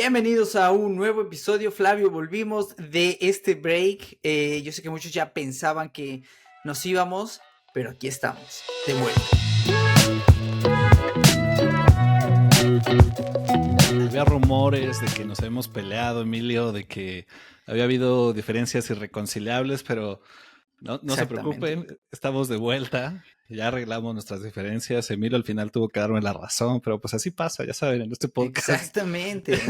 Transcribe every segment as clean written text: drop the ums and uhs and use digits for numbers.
Bienvenidos a un nuevo episodio. Flavio, volvimos de este break. Yo sé que muchos ya pensaban que nos íbamos, pero aquí estamos, de vuelta. Había rumores de que nos habíamos peleado, Emilio, de que había habido diferencias irreconciliables, pero no se preocupen, estamos de vuelta. Ya arreglamos nuestras diferencias. Emilio al final tuvo que darme la razón, pero pues así pasa, ya saben, en este podcast. Exactamente.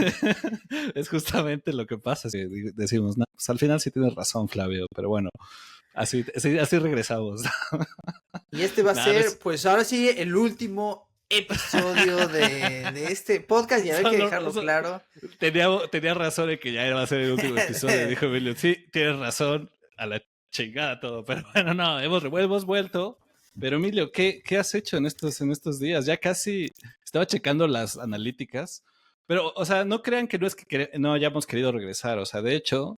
Es justamente lo que pasa. Decimos, no, pues al final sí tienes razón, Flavio, pero bueno, así regresamos. Y este va a ser, pues ahora sí, el último episodio de este podcast. Y hay que dejarlo claro. Tenía razón en que ya iba a ser el último episodio. Dijo Emilio, sí, tienes razón, a la chingada todo. Pero bueno, no, hemos vuelto. Pero Emilio, ¿qué has hecho en estos días? Ya casi estaba checando las analíticas. Pero, o sea, no crean que no es que no hayamos querido regresar. O sea, de hecho,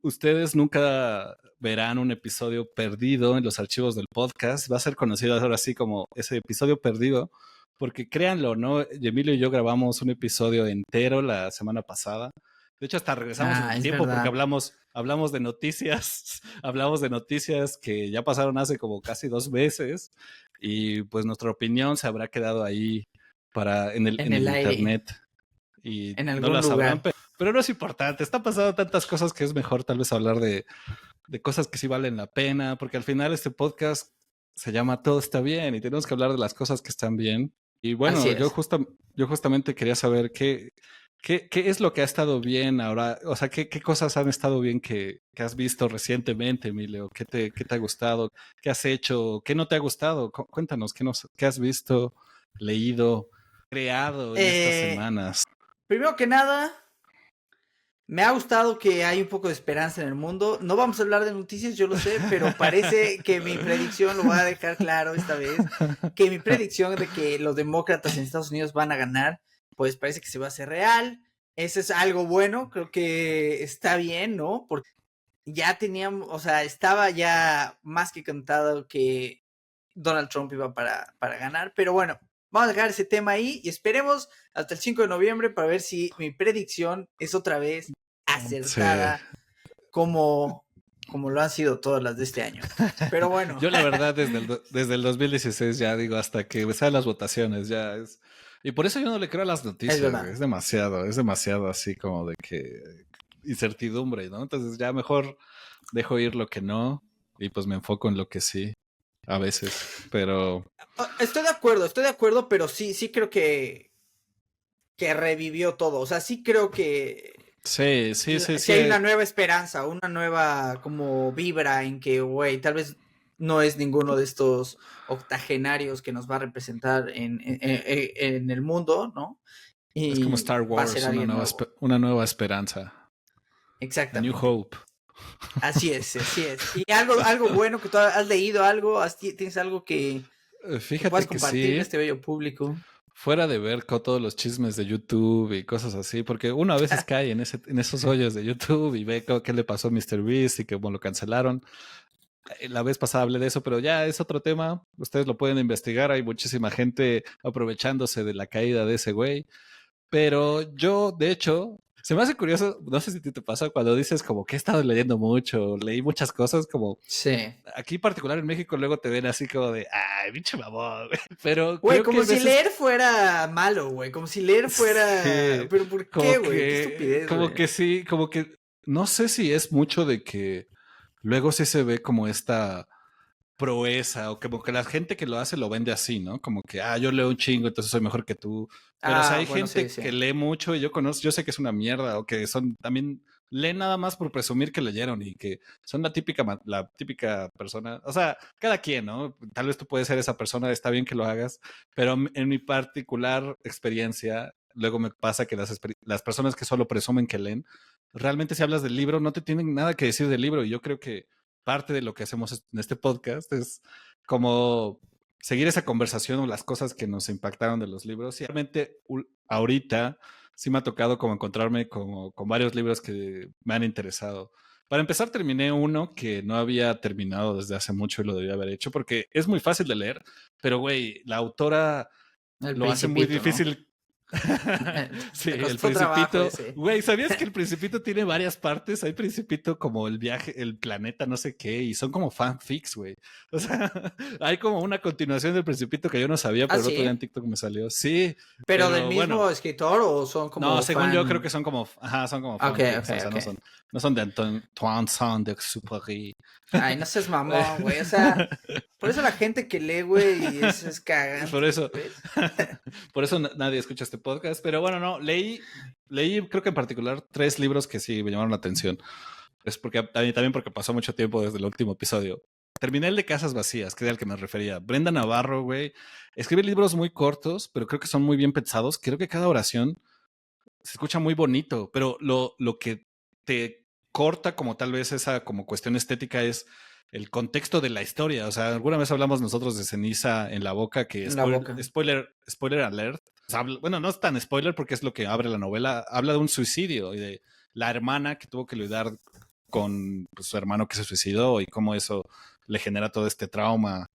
ustedes nunca verán un episodio perdido en los archivos del podcast. Va a ser conocido ahora sí como ese episodio perdido. Porque créanlo, ¿no? Emilio y yo grabamos un episodio entero la semana pasada. De hecho, hasta regresamos en el tiempo porque hablamos de noticias, hablamos de noticias que ya pasaron hace como casi 2 meses y pues nuestra opinión se habrá quedado ahí en el internet y en no las lugar. sabrán, pero no es importante. Está pasando tantas cosas que es mejor tal vez hablar de cosas que sí valen la pena, porque al final este podcast se llama Todo está bien y tenemos que hablar de las cosas que están bien. Y bueno, yo justamente quería saber ¿Qué es lo que ha estado bien ahora? O sea, ¿qué cosas han estado bien que has visto recientemente, Emilio? ¿Qué te ha gustado? ¿Qué has hecho? ¿Qué no te ha gustado? Cuéntanos, ¿qué has visto, leído, creado en estas semanas? Primero que nada, me ha gustado que hay un poco de esperanza en el mundo. No vamos a hablar de noticias, yo lo sé, pero parece que mi predicción, lo voy a dejar claro esta vez, que mi predicción de que los demócratas en Estados Unidos van a ganar, pues parece que se va a hacer real. Eso es algo bueno, creo que está bien, ¿no? Porque ya teníamos, o sea, estaba ya más que cantado que Donald Trump iba para ganar, pero bueno, vamos a dejar ese tema ahí y esperemos hasta el 5 de noviembre para ver si mi predicción es otra vez acertada, sí, como lo han sido todas las de este año. Pero bueno. Yo la verdad desde el 2016 ya digo, hasta que sean las votaciones ya es... Y por eso yo no le creo a las noticias, es demasiado así como de que incertidumbre, ¿no? Entonces ya mejor dejo ir lo que no y pues me enfoco en lo que sí, a veces, pero... Estoy de acuerdo, pero sí creo que revivió todo, o sea, sí creo que... Sí. Hay una nueva esperanza, una nueva como vibra en que, güey, tal vez no es ninguno de estos octogenarios que nos va a representar en el mundo, ¿no? Y es como Star Wars, una nueva esperanza. Exactamente. A New Hope. Así es. Y algo bueno que tú has leído, tienes algo que puedas compartir en este bello público. Fuera de ver con todos los chismes de YouTube y cosas así, porque uno a veces cae en esos hoyos de YouTube y ve qué le pasó a MrBeast y que bueno, lo cancelaron. La vez pasada hablé de eso, pero ya es otro tema. Ustedes lo pueden investigar. Hay muchísima gente aprovechándose de la caída de ese güey. Pero yo, de hecho, se me hace curioso, no sé si te pasa cuando dices como que he estado leyendo mucho, leí muchas cosas, como sí. Aquí particular en México luego te ven así como de, ay, pinche mamón, güey. Pero güey, como si leer fuera malo, güey, como si leer fuera... Sí, pero ¿por qué, güey? Qué estupidez, como wey. Que sí, como que no sé si es mucho de que luego sí se ve como esta proeza o como que la gente que lo hace lo vende así, ¿no? Como que, yo leo un chingo, entonces soy mejor que tú. Pero o sea, hay gente que lee mucho y yo sé que es una mierda o que son también leen nada más por presumir que leyeron y que son la típica persona. O sea, cada quien, ¿no? Tal vez tú puedes ser esa persona, está bien que lo hagas, pero en mi particular experiencia, luego me pasa que las personas que solo presumen que leen, realmente si hablas del libro no te tienen nada que decir del libro y yo creo que parte de lo que hacemos en este podcast es como seguir esa conversación o las cosas que nos impactaron de los libros. Y realmente ahorita sí me ha tocado como encontrarme con varios libros que me han interesado. Para empezar, terminé uno que no había terminado desde hace mucho y lo debía haber hecho porque es muy fácil de leer, pero güey, la autora lo hace muy difícil. Sí, Te el costó trabajo Principito. ese. Güey, ¿sabías que el Principito tiene varias partes? Hay Principito como el viaje, el planeta, no sé qué, y son como fanfics, güey. O sea, hay como una continuación del Principito que yo no sabía, Ah, pero el otro día en sí. TikTok me salió. Sí, ¿Pero del pero bueno. mismo escritor o son No, como según yo creo que fan? son como, ajá, son como Ok, ok, fanfics, o sea, ok. no son de Antoine Saint-Exupéry. Ay, no seas mamón, güey. O sea, por eso la gente que lee, güey, es Por cagante, eso, ¿sabes? por eso nadie escucha este podcast. Pero bueno, no, leí creo que en particular 3 libros que sí me llamaron la atención. Es porque también porque pasó mucho tiempo desde el último episodio. Terminé el de Casas Vacías, que era el que me refería. Brenda Navarro, güey, escribe libros muy cortos, pero creo que son muy bien pensados. Creo que cada oración se escucha muy bonito, pero lo que te corta como tal vez esa como cuestión estética es el contexto de la historia. O sea, alguna vez hablamos nosotros de Ceniza en la boca, que En la boca. spoiler alert. O sea, bueno, no es tan spoiler porque es lo que abre la novela. Habla de un suicidio y de la hermana que tuvo que lidiar con pues, su hermano que se suicidó y cómo eso le genera todo este trauma.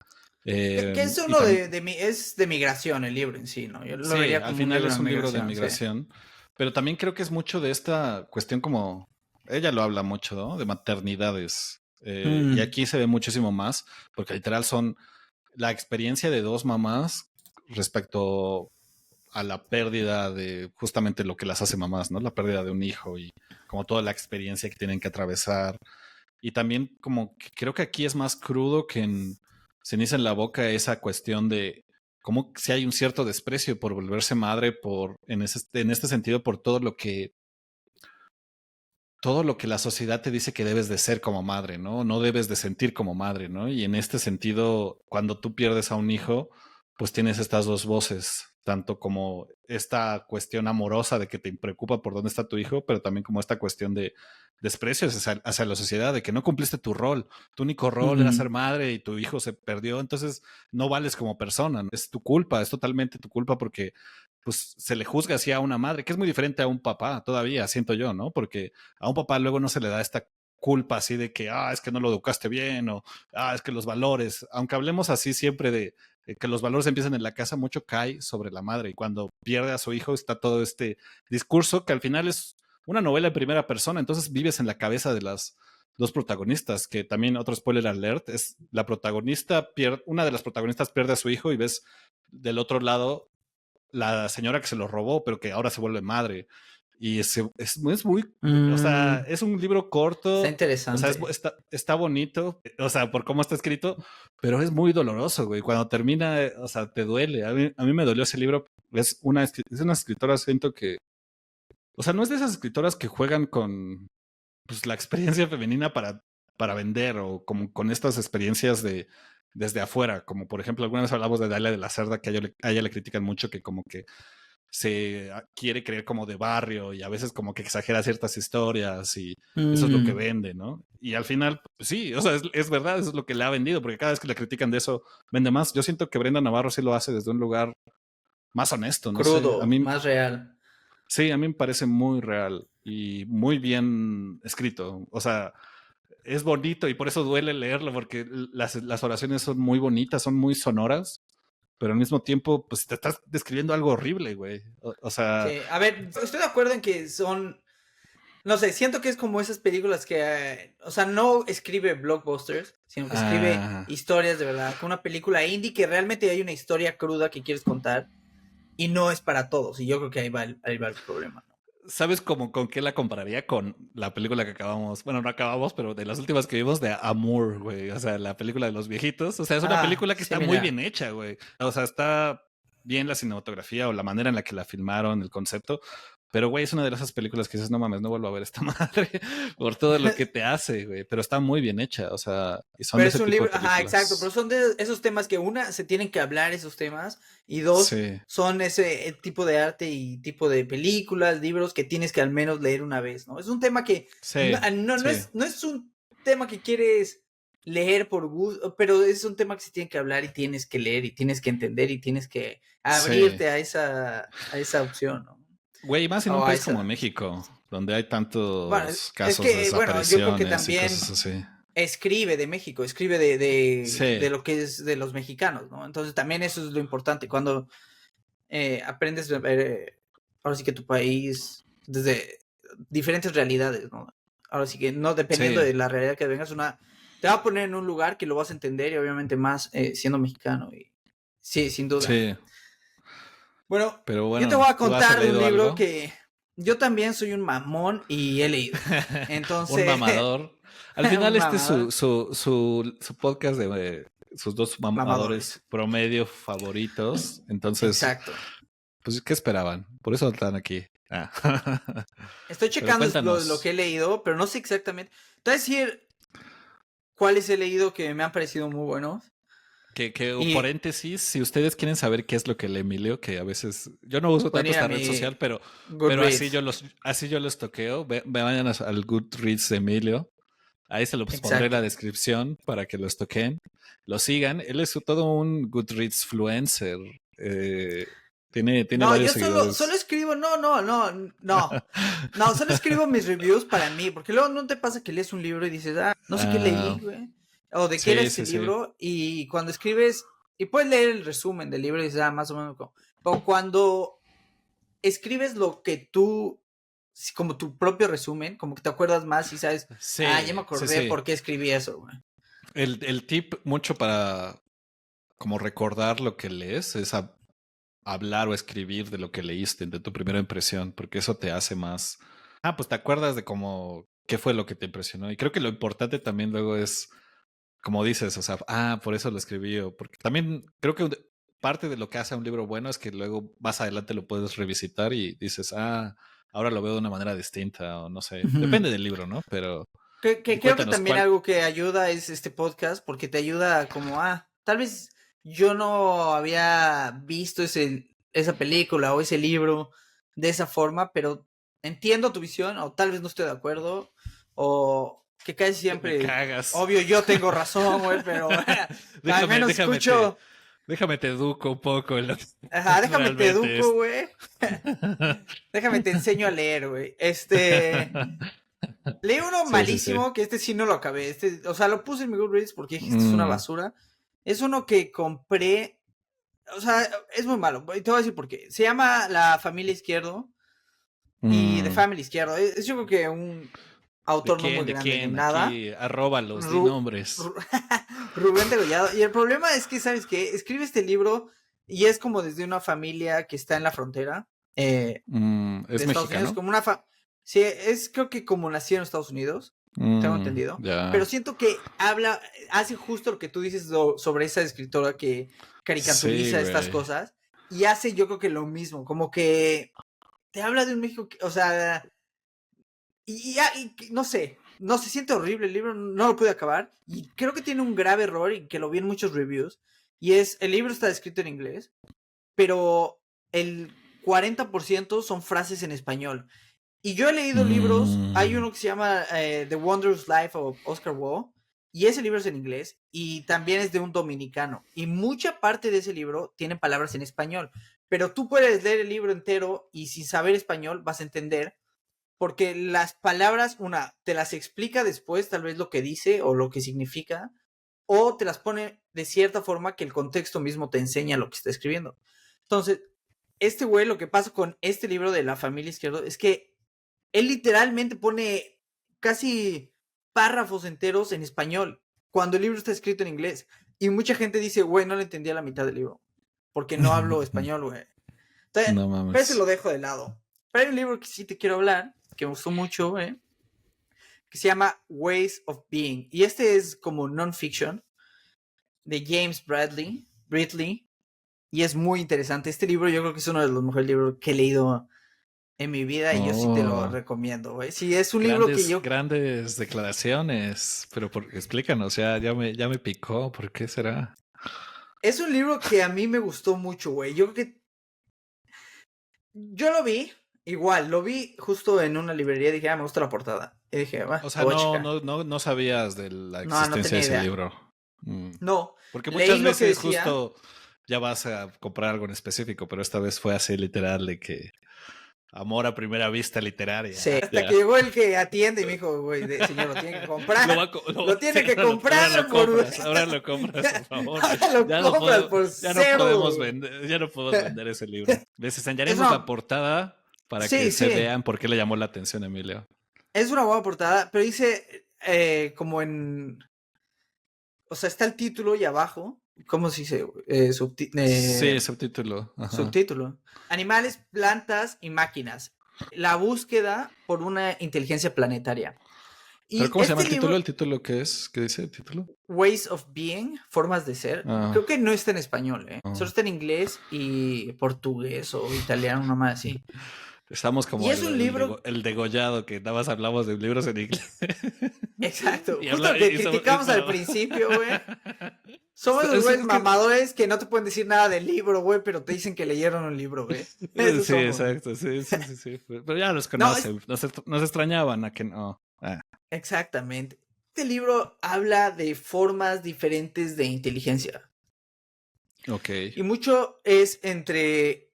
Que es Y uno también, es de migración el libro en sí, ¿no? Yo lo sí, vería al como un final libro es de un libro de migración, sí. migración, pero también creo que es mucho de esta cuestión como, ella lo habla mucho, ¿no? De maternidades. Y Mm, aquí se ve muchísimo más, porque literal son la experiencia de 2 mamás respecto a la pérdida de justamente lo que las hace mamás, ¿no? La pérdida de un hijo y como toda la experiencia que tienen que atravesar. Y también como que creo que aquí es más crudo que en Ceniza en la boca esa cuestión de cómo si hay un cierto desprecio por volverse madre, en este sentido, por todo lo que la sociedad te dice que debes de ser como madre, ¿no? No debes de sentir como madre, ¿no? Y en este sentido, cuando tú pierdes a un hijo, pues tienes estas 2 voces, tanto como esta cuestión amorosa de que te preocupa por dónde está tu hijo, pero también como esta cuestión de desprecios hacia la sociedad, de que no cumpliste tu rol. Tu único rol era ser mm, madre y tu hijo se perdió, entonces no vales como persona, ¿no? Es tu culpa, es totalmente tu culpa porque pues se le juzga así a una madre, que es muy diferente a un papá todavía, siento yo, ¿no? Porque a un papá luego no se le da esta culpa así de que, es que no lo educaste bien o, es que los valores, aunque hablemos así siempre de que los valores empiezan en la casa, mucho cae sobre la madre y cuando pierde a su hijo está todo este discurso que al final es una novela en primera persona, entonces vives en la cabeza de las 2 protagonistas, que también otro spoiler alert, es la protagonista, una de las protagonistas pierde a su hijo y ves del otro lado la señora que se lo robó, pero que ahora se vuelve madre. Y es muy, o sea, mm, es un libro está corto, o sea, interesante. está bonito, o sea, por cómo está escrito, pero es muy doloroso, güey. Cuando termina, o sea, te duele. A mí me dolió ese libro. Es una escritora, siento que, o sea, no es de esas escritoras que juegan con pues, la experiencia femenina para vender o como con estas experiencias de desde afuera, como por ejemplo, alguna vez hablamos de Dalia de la Cerda, que a ella le critican mucho que como que se quiere creer como de barrio y a veces como que exagera ciertas historias y eso es lo que Mm, vende, ¿no? Y al final, pues sí, o sea, es verdad, eso es lo que le ha vendido, porque cada vez que le critican de eso, vende más. Yo siento que Brenda Navarro sí lo hace desde un lugar más honesto, no sé, crudo, más real. sí, a mí me parece muy real y muy bien escrito, o sea, es bonito y por eso duele leerlo, porque las oraciones son muy bonitas, son muy sonoras, pero al mismo tiempo, pues te estás describiendo algo horrible, güey. O sea, Sí, a ver, estoy de acuerdo en que son, no sé, siento que es como esas películas que, o sea, no escribe blockbusters, sino que escribe ah, historias de verdad, que una película indie que realmente hay una historia cruda que quieres contar y no es para todos, y yo creo que ahí va el problema, ¿no? ¿sabes cómo con qué la compararía con la película que acabamos? Bueno, no acabamos, pero de las últimas que vimos de Amour, güey. O sea, la película de los viejitos. O sea, es una Ah, película que está muy similar. bien hecha, güey. O sea, está bien la cinematografía o la manera en la que la filmaron, el concepto. Pero, güey, es una de esas películas que dices, no mames, no vuelvo a ver esta madre por todo lo que te hace, güey. Pero está muy bien hecha, o sea, y son Pero de es ese un tipo libro, de ajá, exacto, pero películas. son de esos temas que una, se tienen que hablar esos temas, y dos, Sí, son ese tipo de arte y tipo de películas, libros que tienes que al menos leer una vez, ¿no? Es un tema que sí, sí, no es un tema que quieres leer por gusto, pero es un tema que se tiene que hablar y tienes que leer y tienes que entender y tienes que sí. abrirte a esa opción, ¿no? Güey, más en un O a país como esa, México, donde hay bueno, tantos es casos de que, bueno, yo creo que desapariciones y cosas también así. escribe de México, escribe de Sí, lo que es de los mexicanos, ¿no? Entonces también eso es lo importante. Cuando aprendes a ver ahora sí que tu país, desde diferentes realidades, ¿no? Ahora sí que no dependiendo Sí. de la realidad que vengas, te va a poner en un lugar que lo vas a entender y obviamente más siendo mexicano. Y sí, sin duda. Sí. Bueno, Pero yo te voy bueno, a ¿tú has contar de un leído libro algo? que yo también soy un mamón y he leído. Un Entonces, mamador. Al final un este es mamador, su podcast de sus dos mamadores mamadores. promedio favoritos. Entonces, Exacto. pues, ¿qué esperaban? Por eso están aquí. Ah. Estoy Pero checando lo que cuéntanos, he leído, pero no sé exactamente. Te voy a decir cuáles he leído que me han parecido muy buenos. que Y paréntesis, si ustedes quieren saber qué es lo que lee Emilio, que a veces yo no uso pueden tanto ir a esta red mi social, pero Goodreads. así yo los toqueo. Vayan al Goodreads de Emilio. Ahí se los pondré en la Exacto. descripción para que los toquen, lo sigan. Él es todo un Goodreads influencer. Tiene No, varios yo solo seguidores. escribo, no, solo escribo mis reviews para mí, porque luego no te pasa que lees un libro y dices, no sé qué leí, Ah, güey, o de qué era sí, este sí, sí. libro, y cuando escribes, y puedes leer el resumen del libro y dices, más o menos, pero cuando escribes lo que tú, como tu propio resumen, como que te acuerdas más y sabes, ya me Sí, sí, acordé sí. por qué escribí eso, güey. El tip mucho para como recordar lo que lees es hablar o escribir de lo que leíste, de tu primera impresión, porque eso te hace más. Pues te acuerdas de cómo, qué fue lo que te impresionó. Y creo que lo importante también luego es, como dices, o sea, por eso lo escribí, o porque también creo que parte de lo que hace a un libro bueno es que luego más adelante lo puedes revisitar y dices, ahora lo veo de una manera distinta, o no sé, Ujú. depende del libro, ¿no? Pero Que creo que cuéntanos también cuál. algo que ayuda es este podcast, porque te ayuda como, tal vez yo no había visto esa película o ese libro de esa forma, pero entiendo tu visión, o tal vez no estoy de acuerdo, o que casi Me siempre, cagas. obvio, yo tengo razón, güey, pero al déjame, menos déjame te, escucho, déjame te educo un poco en lo que ajá, déjame te realmente educo, es. güey, déjame te enseño a leer, güey, leí uno Sí, sí, sí. malísimo, que este sí no lo acabé. O sea, lo puse en mi Goodreads porque dije, esto es una Mm, basura. Es uno que compré. O sea, es muy malo. Y te voy a decir por qué. Se llama La Familia Izquierdo y The mm. Family Izquierdo. Yo creo que un ¿De autor no muy quién? ¿De grande ni quién? nada. Aquí, arróbalos, di Ru- nombres. Ru- Rubén Degollado. Y el problema es que, ¿sabes qué? Escribe este libro y es como desde una familia que está en la frontera de ¿Es Estados Unidos. mexicano? Como sí, es creo que como nació en Estados Unidos, tengo entendido. Pero Ya. siento que hace justo lo que tú dices sobre esa escritora que Sí, caricaturiza estas güey. cosas. Y hace yo creo que lo mismo, como que te habla de un México, o sea, no sé, no se siente horrible el libro, no lo pude acabar. Y creo que tiene un grave error y que lo vi en muchos reviews. Y el libro está escrito en inglés, pero el 40% son frases en español. Y yo he leído libros, hay Mm, uno que se llama The Wondrous Life of Oscar Wilde, y ese libro es en inglés, y también es de un dominicano. Y mucha parte de ese libro tiene palabras en español, pero tú puedes leer el libro entero y sin saber español vas a entender, porque las palabras, te las explica después, tal vez lo que dice o lo que significa, o te las pone de cierta forma que el contexto mismo te enseña lo que está escribiendo. Entonces, este güey, lo que pasa con este libro de La Familia Izquierdo es que él literalmente pone casi párrafos enteros en español cuando el libro está escrito en inglés. Y mucha gente dice, güey, no le entendía la mitad del libro porque no hablo español, güey. Entonces, no pero ese mames. lo dejo de lado. Pero hay un libro que sí te quiero hablar, que me gustó mucho, güey, que se llama Ways of Being. Y este es como non-fiction de James Bradley. Y es muy interesante. Este libro yo creo que es uno de los mejores libros que he leído en mi vida y yo sí te lo Oh, recomiendo, güey. Sí, es un libro que grandes, yo... grandes declaraciones. Pero explícanos, ya me picó. ¿Por qué será? Es un libro que a mí me gustó mucho, güey. Yo creo que... Yo lo vi, igual, lo vi justo en una librería y dije, me gusta la portada. Y dije, O lo sea, voy a checar. no sabías de la No existencia tenía de ese idea. libro. Mm. No, Porque leí muchas lo que veces decía. justo ya vas a comprar algo en específico, pero esta vez fue así literal de que amor a primera vista literaria. Sí, hasta que Ya. llegó el que atiende y me dijo, güey, señor, lo tiene que comprar. Lo Lo tiene sí, que ahora comprar lo compras, ahora lo compras, por favor. Ahora lo compras por Ya no cerdo, podemos güey. vender, ya no podemos vender ese libro. Les enseñaremos la Eso, portada para que Sí, se sí. vean por qué le llamó la atención a Emilio. Es una buena portada, pero dice como en... O sea, está el título y abajo, ¿cómo se dice? Sí, subtítulo. Ajá. Subtítulo. Animales, plantas y máquinas. La búsqueda por una inteligencia planetaria. ¿Pero Y cómo se llama este el título? libro, ¿El título qué es? ¿Qué dice el título? Ways of Being, formas de ser, creo Ah, que no está en español, ¿eh? Solo ah. está en inglés y portugués o italiano, una más así. Estamos Y como es un libro, el degollado, que nada más hablamos de libros en inglés. exacto, y, justo lo que criticamos al principio, güey. Somos los güeyes Es que mamadores que no te pueden decir nada del libro, güey, pero te dicen que leyeron un libro, güey. Eso sí, somos, güey. exacto, sí. Pero ya los No, conocen, nos extrañaban a que no. Ah, exactamente. Este libro habla de formas diferentes de inteligencia. ok. Y mucho es entre...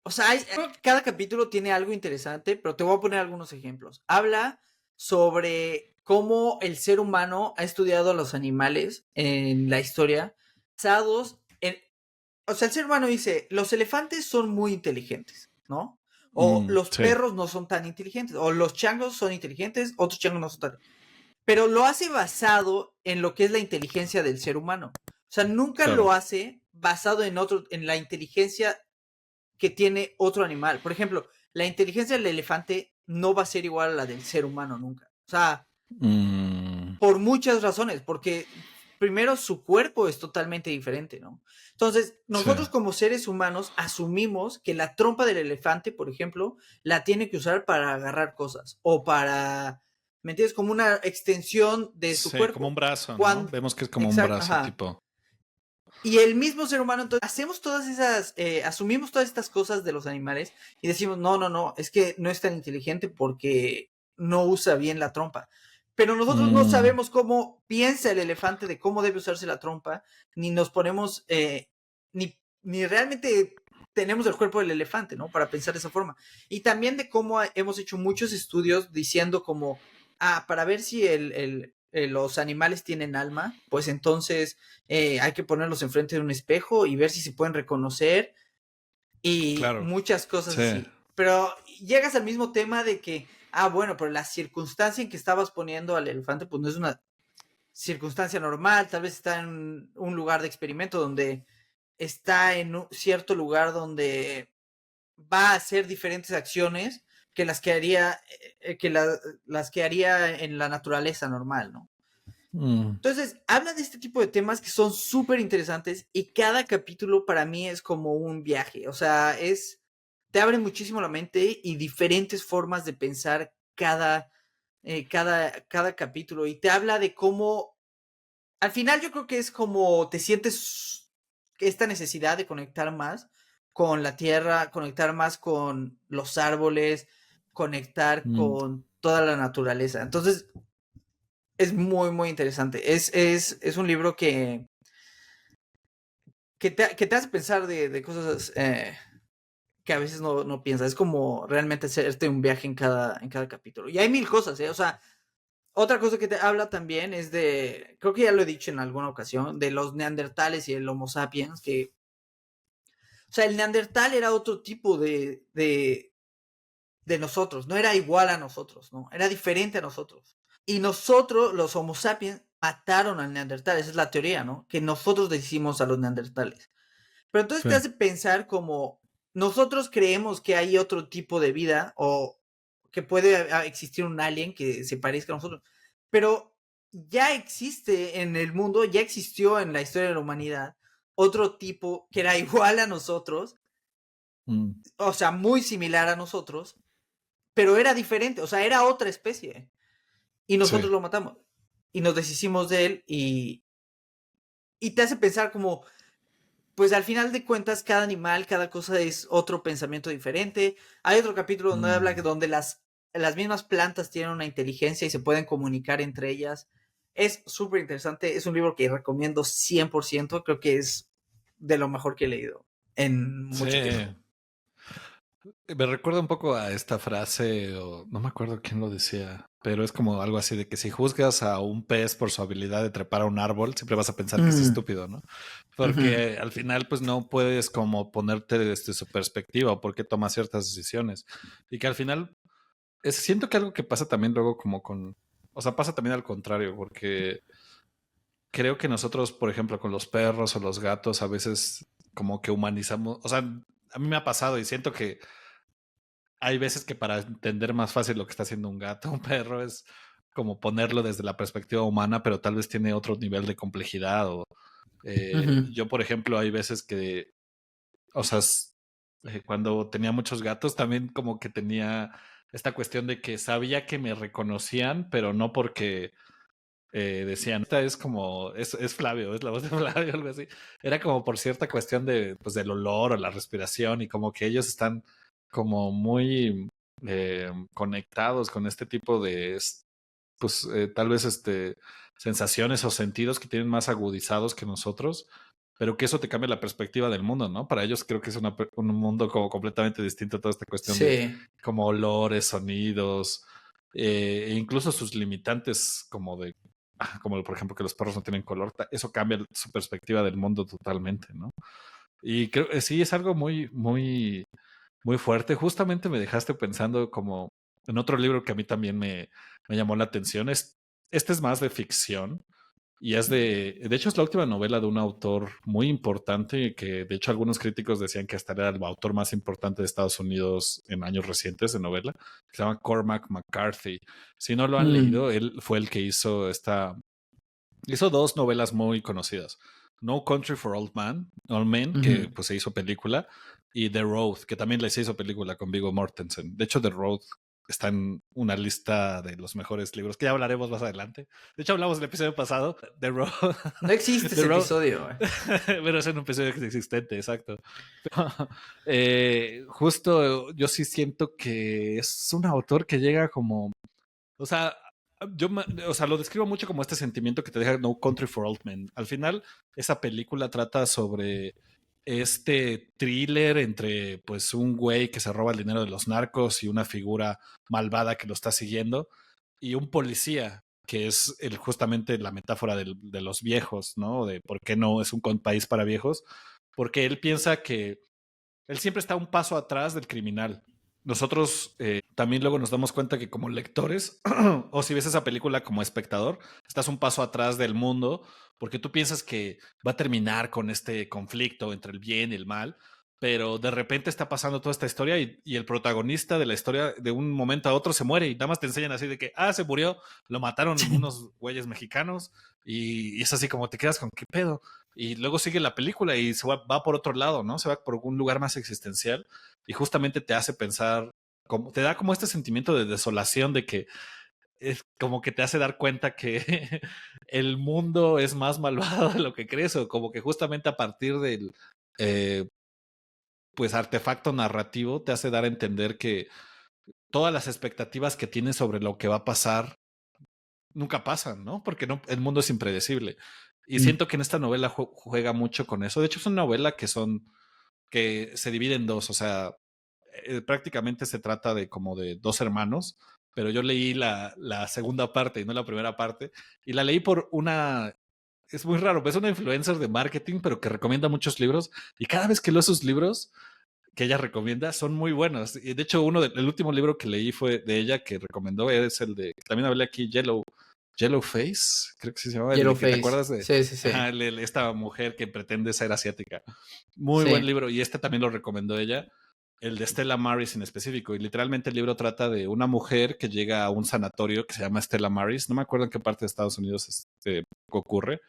O sea, cada capítulo tiene algo interesante, pero te voy a poner algunos ejemplos. Habla sobre cómo el ser humano ha estudiado a los animales en la historia, basados en... O sea, el ser humano dice, los elefantes son muy inteligentes, ¿no? O los Sí, perros no son tan inteligentes, o los changos son inteligentes, otros changos no son tan... Pero lo hace basado en lo que es la inteligencia del ser humano. O sea, nunca lo claro. hace basado en la inteligencia que tiene otro animal. Por ejemplo, la inteligencia del elefante no va a ser igual a la del ser humano nunca. O sea, Mm, por muchas razones, porque primero su cuerpo es totalmente diferente, ¿no? Entonces, sí. nosotros como seres humanos asumimos que la trompa del elefante, por ejemplo, la tiene que usar para agarrar cosas o para, ¿me entiendes? Como una extensión de su Sí, como un cuerpo. brazo, ¿no? Cuando, Vemos que es como un exacto, brazo, ajá. tipo. Y el mismo ser humano, entonces, hacemos todas esas, asumimos todas estas cosas de los animales y decimos, no, es que no es tan inteligente porque no usa bien la trompa. Pero nosotros no Mm, sabemos cómo piensa el elefante de cómo debe usarse la trompa, ni nos ponemos, ni realmente tenemos el cuerpo del elefante, ¿no? Para pensar de esa forma. Y también de cómo hemos hecho muchos estudios diciendo como, para ver si los animales tienen alma, pues entonces hay que ponerlos enfrente de un espejo y ver si se pueden reconocer y claro. muchas cosas Sí. así. Pero llegas al mismo tema de que, bueno, pero la circunstancia en que estabas poniendo al elefante, pues no es una circunstancia normal, tal vez está en un lugar de experimento donde está en un cierto lugar donde va a hacer diferentes acciones que las que haría, las que haría en la naturaleza normal, ¿no? Mm, Entonces, habla de este tipo de temas que son súper interesantes y cada capítulo para mí es como un viaje, o sea, te abre muchísimo la mente y diferentes formas de pensar cada capítulo y te habla de cómo, al final yo creo que es como te sientes esta necesidad de conectar más con la tierra, conectar más con los árboles, conectar mm. con toda la naturaleza. Entonces, es muy, muy interesante. Es un libro que te hace pensar de cosas que a veces no piensas. Es como realmente hacerte un viaje en cada capítulo. Y hay mil cosas, ¿eh? O sea, otra cosa que te habla también es creo que ya lo he dicho en alguna ocasión, de los neandertales y el Homo sapiens, o sea, el neandertal era otro tipo de nosotros, no era igual a nosotros, ¿no? Era diferente a nosotros. Y nosotros, los Homo sapiens, mataron al neandertal, esa es la teoría, ¿no? Que nosotros decimos a los neandertales. Pero entonces Sí. te hace pensar como nosotros creemos que hay otro tipo de vida o que puede existir un alien que se parezca a nosotros, pero ya existe en el mundo, ya existió en la historia de la humanidad otro tipo que era igual a nosotros, Mm, o sea, muy similar a nosotros, pero era diferente, o sea, era otra especie. Y sí. nosotros lo matamos. Y nos deshicimos de él y te hace pensar como, pues al final de cuentas, cada animal, cada cosa es otro pensamiento diferente. Hay otro capítulo donde habla Mm. donde las mismas plantas tienen una inteligencia y se pueden comunicar entre ellas. Es súper interesante. Es un libro que recomiendo 100%. Creo que es de lo mejor que he leído en Sí. mucho tiempo. Me recuerda un poco a esta frase, o no me acuerdo quién lo decía. pero es como algo así de que si juzgas a un pez por su habilidad de trepar a un árbol, siempre vas a pensar que es Mm, estúpido, ¿no? ujú. Porque al final pues no puedes como ponerte desde su perspectiva o por qué toma ciertas decisiones. Y que al final siento que algo que pasa también luego como con, o sea, pasa también al contrario, porque creo que nosotros, por ejemplo, con los perros o los gatos, a veces como que humanizamos, o sea, a mí me ha pasado y siento que hay veces que para entender más fácil lo que está haciendo un gato, un perro, es como ponerlo desde la perspectiva humana, pero tal vez tiene otro nivel de complejidad. O, Ujú. yo, por ejemplo, hay veces que, o sea, cuando tenía muchos gatos, también como que tenía esta cuestión de que sabía que me reconocían, pero no porque decían, esta es como, es Flavio, es la voz de Flavio, algo así. Era como por cierta cuestión de, pues, del olor o la respiración y como que ellos están como muy conectados con este tipo de, pues, tal vez sensaciones o sentidos que tienen más agudizados que nosotros, pero que eso te cambia la perspectiva del mundo, ¿no? Para ellos creo que es un mundo como completamente distinto a toda esta cuestión de Sí. como olores, sonidos, e incluso sus limitantes como de como por ejemplo que los perros no tienen color, eso cambia su perspectiva del mundo totalmente, ¿no? Y creo que sí es algo muy, muy, muy fuerte. Justamente me dejaste pensando como en otro libro que a mí también me llamó la atención. Este es más de ficción y de hecho es la última novela de un autor muy importante que de hecho algunos críticos decían que hasta era el autor más importante de Estados Unidos en años recientes de novela, que se llama Cormac McCarthy. Si no lo han Mm, leído, él fue el que hizo dos novelas muy conocidas. No Country for Old Men, que ujú. pues se hizo película, y The Road, que también se hizo película con Viggo Mortensen. De hecho, The Road está en una lista de los mejores libros, que ya hablaremos más adelante. De hecho, hablamos el episodio pasado, The Road. No existe The ese Road, episodio, güey. pero es un episodio existente, exacto. Justo yo sí siento que es un autor que llega como, o sea, o sea, lo describo mucho como este sentimiento que te deja No Country for Old Men. Al final, esa película trata sobre este thriller entre pues un güey que se roba el dinero de los narcos y una figura malvada que lo está siguiendo y un policía que es justamente la metáfora de los viejos, ¿no? De por qué no es un país para viejos, porque él piensa que él siempre está un paso atrás del criminal. Nosotros también luego nos damos cuenta que como lectores, o si ves esa película como espectador, estás un paso atrás del mundo porque tú piensas que va a terminar con este conflicto entre el bien y el mal, pero de repente está pasando toda esta historia y el protagonista de la historia de un momento a otro se muere y nada más te enseñan así de que, se murió, lo mataron unos güeyes mexicanos y es así como te quedas con qué pedo. Y luego sigue la película y va por otro lado, ¿no? Se va por un lugar más existencial y justamente te hace pensar, como, te da como este sentimiento de desolación de que es como que te hace dar cuenta que el mundo es más malvado de lo que crees o como que justamente a partir del eh, pues artefacto narrativo te hace dar a entender que todas las expectativas que tienes sobre lo que va a pasar nunca pasan, ¿no? Porque no, el mundo es impredecible. Y Mm. siento que en esta novela juega mucho con eso. De hecho, es una novela que se divide en dos. O sea, prácticamente se trata de como de dos hermanos, pero yo leí la segunda parte y no la primera parte. Y la leí por es muy raro, es una influencer de marketing, pero que recomienda muchos libros. Y cada vez que leo esos libros que ella recomienda son muy buenos. Y de hecho, el último libro que leí fue de ella que recomendó, es el de, también hablé aquí, Yellow Face, creo que sí se llama, el Yellow de que te Face. acuerdas de Sí, sí, sí. esta mujer que pretende ser asiática. Muy buen Sí. libro y este también lo recomendó ella, el de Stella Maris en específico. Y literalmente el libro trata de una mujer que llega a un sanatorio que se llama Stella Maris. No me acuerdo en qué parte de Estados Unidos ocurre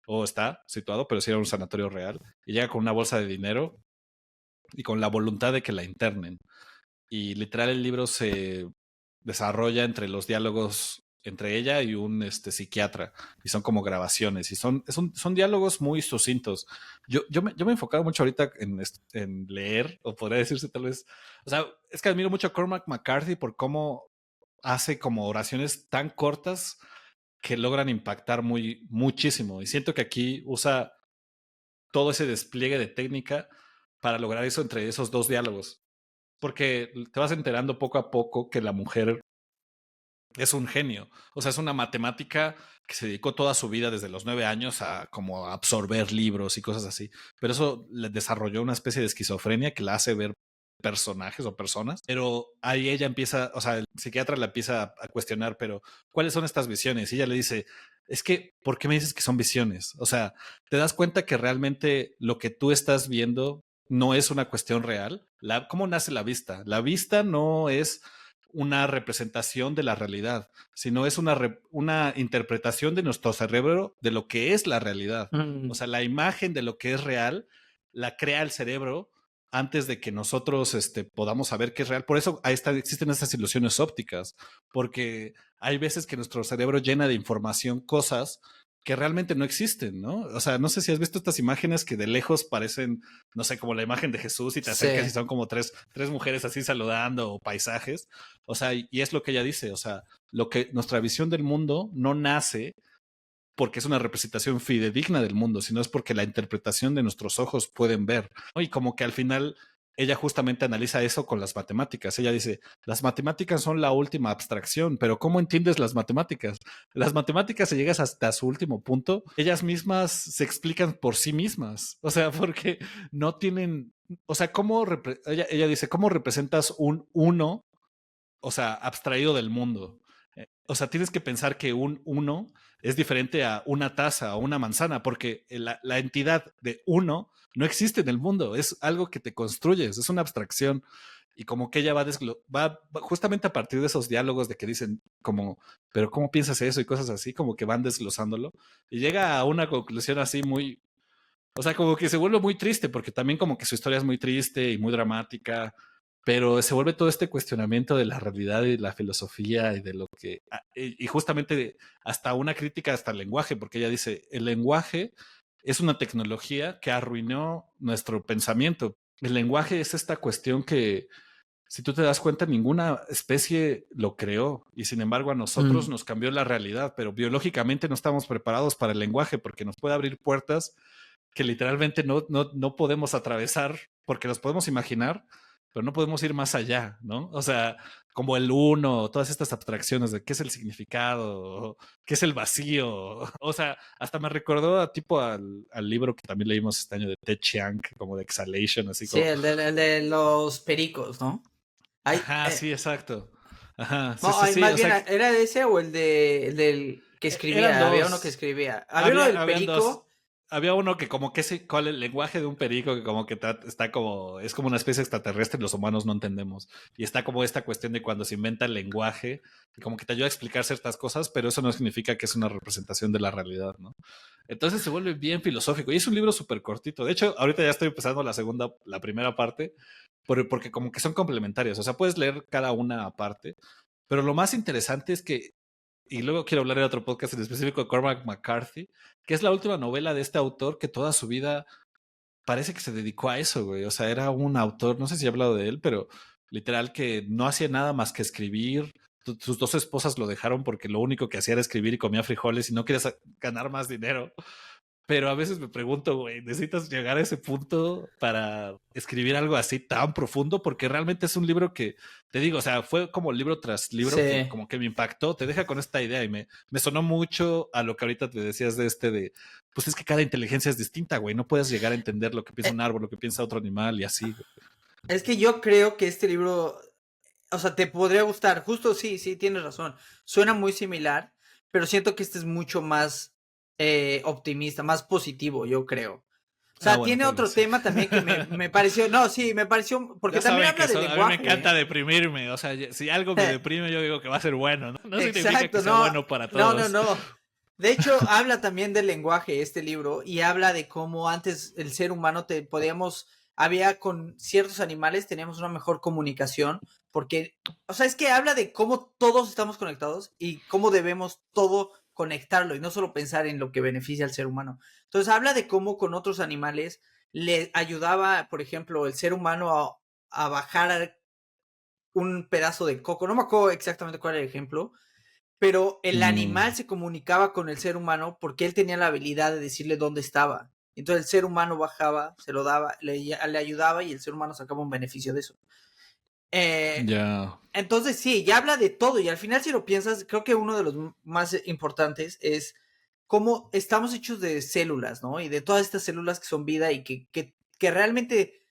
o está situado, pero sí era un sanatorio real. Y llega con una bolsa de dinero y con la voluntad de que la internen. Y literal el libro se desarrolla entre los diálogos entre ella y un psiquiatra y son como grabaciones y son diálogos muy sucintos. Yo me he enfocado mucho ahorita en leer, o podría decirse tal vez, o sea, es que admiro mucho a Cormac McCarthy por cómo hace como oraciones tan cortas que logran impactar muchísimo y siento que aquí usa todo ese despliegue de técnica para lograr eso entre esos dos diálogos porque te vas enterando poco a poco que la mujer es un genio. O sea, es una matemática que se dedicó toda su vida desde los 9 años a como a absorber libros y cosas así. Pero eso le desarrolló una especie de esquizofrenia que la hace ver personajes o personas, pero ahí ella empieza, o sea, el psiquiatra la empieza a cuestionar, pero ¿cuáles son estas visiones? Y ella le dice, es que, ¿por qué me dices que son visiones? O sea, ¿te das cuenta que realmente lo que tú estás viendo no es una cuestión real? ¿Cómo nace la vista? La vista no es una representación de la realidad, sino es una interpretación de nuestro cerebro de lo que es la realidad. O sea, la imagen de lo que es real la crea el cerebro antes de que nosotros podamos saber qué es real. Por eso existen estas ilusiones ópticas, porque hay veces que nuestro cerebro llena de información cosas que realmente no existen, ¿no? O sea, no sé si has visto estas imágenes que de lejos parecen, no sé, como la imagen de Jesús y te acercas y son como tres mujeres así saludando o paisajes. O sea, y es lo que ella dice, o sea, nuestra visión del mundo no nace porque es una representación fidedigna del mundo, sino es porque la interpretación de nuestros ojos pueden ver, ¿no? Y como que al final ella justamente analiza eso con las matemáticas. Ella dice, las matemáticas son la última abstracción, pero ¿cómo entiendes las matemáticas? Las matemáticas, si llegas hasta su último punto, ellas mismas se explican por sí mismas. O sea, porque no tienen, o sea, ella dice, ¿cómo representas un uno, o sea, abstraído del mundo? O sea, tienes que pensar que un uno es diferente a una taza o una manzana, porque la entidad de uno no existe en el mundo, es algo que te construyes, es una abstracción. Y como que ella va justamente a partir de esos diálogos de que dicen como, pero ¿cómo piensas eso? Y cosas así, como que van desglosándolo. Y llega a una conclusión así muy, o sea, como que se vuelve muy triste, porque también como que su historia es muy triste y muy dramática, pero se vuelve todo este cuestionamiento de la realidad y la filosofía y de lo que, y justamente hasta una crítica hasta el lenguaje, porque ella dice, el lenguaje es una tecnología que arruinó nuestro pensamiento. El lenguaje es esta cuestión que, si tú te das cuenta, ninguna especie lo creó y sin embargo a nosotros nos cambió la realidad, pero biológicamente no estamos preparados para el lenguaje porque nos puede abrir puertas que literalmente no podemos atravesar porque los podemos imaginar, pero no podemos ir más allá, ¿no? O sea, como el uno, todas estas abstracciones de qué es el significado, qué es el vacío. O sea, hasta me recordó a tipo al libro que también leímos este año de Ted Chiang, como de Exhalation, así Sí, como. el de los pericos, ¿no? Hay, Ajá, sí, exacto. Ajá, sí, no, sí, sí. más O bien, sea, ¿era ese o el del que eran escribía? Había uno que dos. escribía. Había uno del Habían dos. perico. Había uno que como que cuál el lenguaje de un perico que como que está como, es como una especie extraterrestre y los humanos no entendemos. Y está como esta cuestión de cuando se inventa el lenguaje y como que te ayuda a explicar ciertas cosas, pero eso no significa que es una representación de la realidad, ¿no? Entonces se vuelve bien filosófico y es un libro súper cortito. De hecho, ahorita ya estoy empezando la primera parte, porque como que son complementarias. O sea, puedes leer cada una aparte, pero lo más interesante es que, y luego quiero hablar de otro podcast en específico de Cormac McCarthy, que es la última novela de este autor que toda su vida parece que se dedicó a eso, güey. O sea, era un autor, no sé si he hablado de él, pero literal que no hacía nada más que escribir. Sus dos esposas lo dejaron porque lo único que hacía era escribir y comía frijoles y no quería ganar más dinero. Pero a veces me pregunto, güey, ¿necesitas llegar a ese punto para escribir algo así tan profundo? Porque realmente es un libro que, te digo, o sea, fue como libro tras libro que Sí. como que me impactó, te deja con esta idea y me sonó mucho a lo que ahorita te decías de, pues es que cada inteligencia es distinta, güey, no puedes llegar a entender lo que piensa Eh, un árbol, lo que piensa otro animal y así, güey. Es que yo creo que este libro, o sea, te podría gustar. Justo sí, sí, tienes razón. Suena muy similar, pero siento que este es mucho más optimista, más positivo, yo creo. O Ah, sea, bueno, tiene tal vez otro sí. tema también que me pareció, no, sí, me pareció, porque Ya también saben que habla de a mí me lenguaje, encanta ¿eh? deprimirme, o sea, si algo me deprime yo digo que va a ser bueno, ¿no? No significa que Exacto, sea no, bueno para no, no, todos. no. De hecho, habla también del lenguaje este libro y habla de cómo antes el ser humano había con ciertos animales teníamos una mejor comunicación porque, o sea, es que habla de cómo todos estamos conectados y cómo debemos todo conectarlo y no solo pensar en lo que beneficia al ser humano. Entonces habla de cómo con otros animales le ayudaba, por ejemplo, el ser humano a bajar un pedazo de coco. No me acuerdo exactamente cuál era el ejemplo, pero el Mm. animal se comunicaba con el ser humano porque él tenía la habilidad de decirle dónde estaba. Entonces el ser humano bajaba, se lo daba, le ayudaba y el ser humano sacaba un beneficio de eso. Ya. Entonces sí, ya habla de todo y al final si lo piensas, creo que uno de los más importantes es cómo estamos hechos de células, ¿no? Y de todas estas células que son vida y que realmente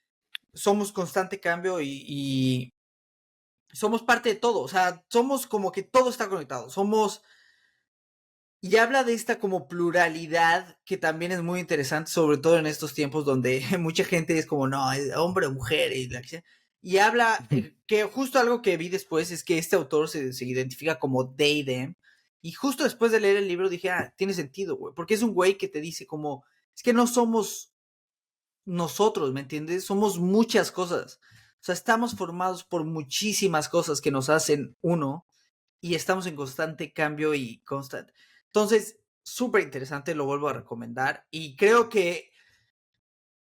somos constante cambio y somos parte de todo, o sea, somos como que todo está conectado, somos... Y habla de esta como pluralidad que también es muy interesante, sobre todo en estos tiempos donde mucha gente es como, no, es hombre o mujer, y, la que sea. Y habla que justo algo que vi después es que este autor se identifica como they, them. Y justo después de leer el libro dije, ah, tiene sentido, güey, porque es un güey que te dice como, es que no somos nosotros, ¿me entiendes? Somos muchas cosas. O sea, estamos formados por muchísimas cosas que nos hacen uno y estamos en constante cambio y constante. Entonces, súper interesante, lo vuelvo a recomendar. Y creo que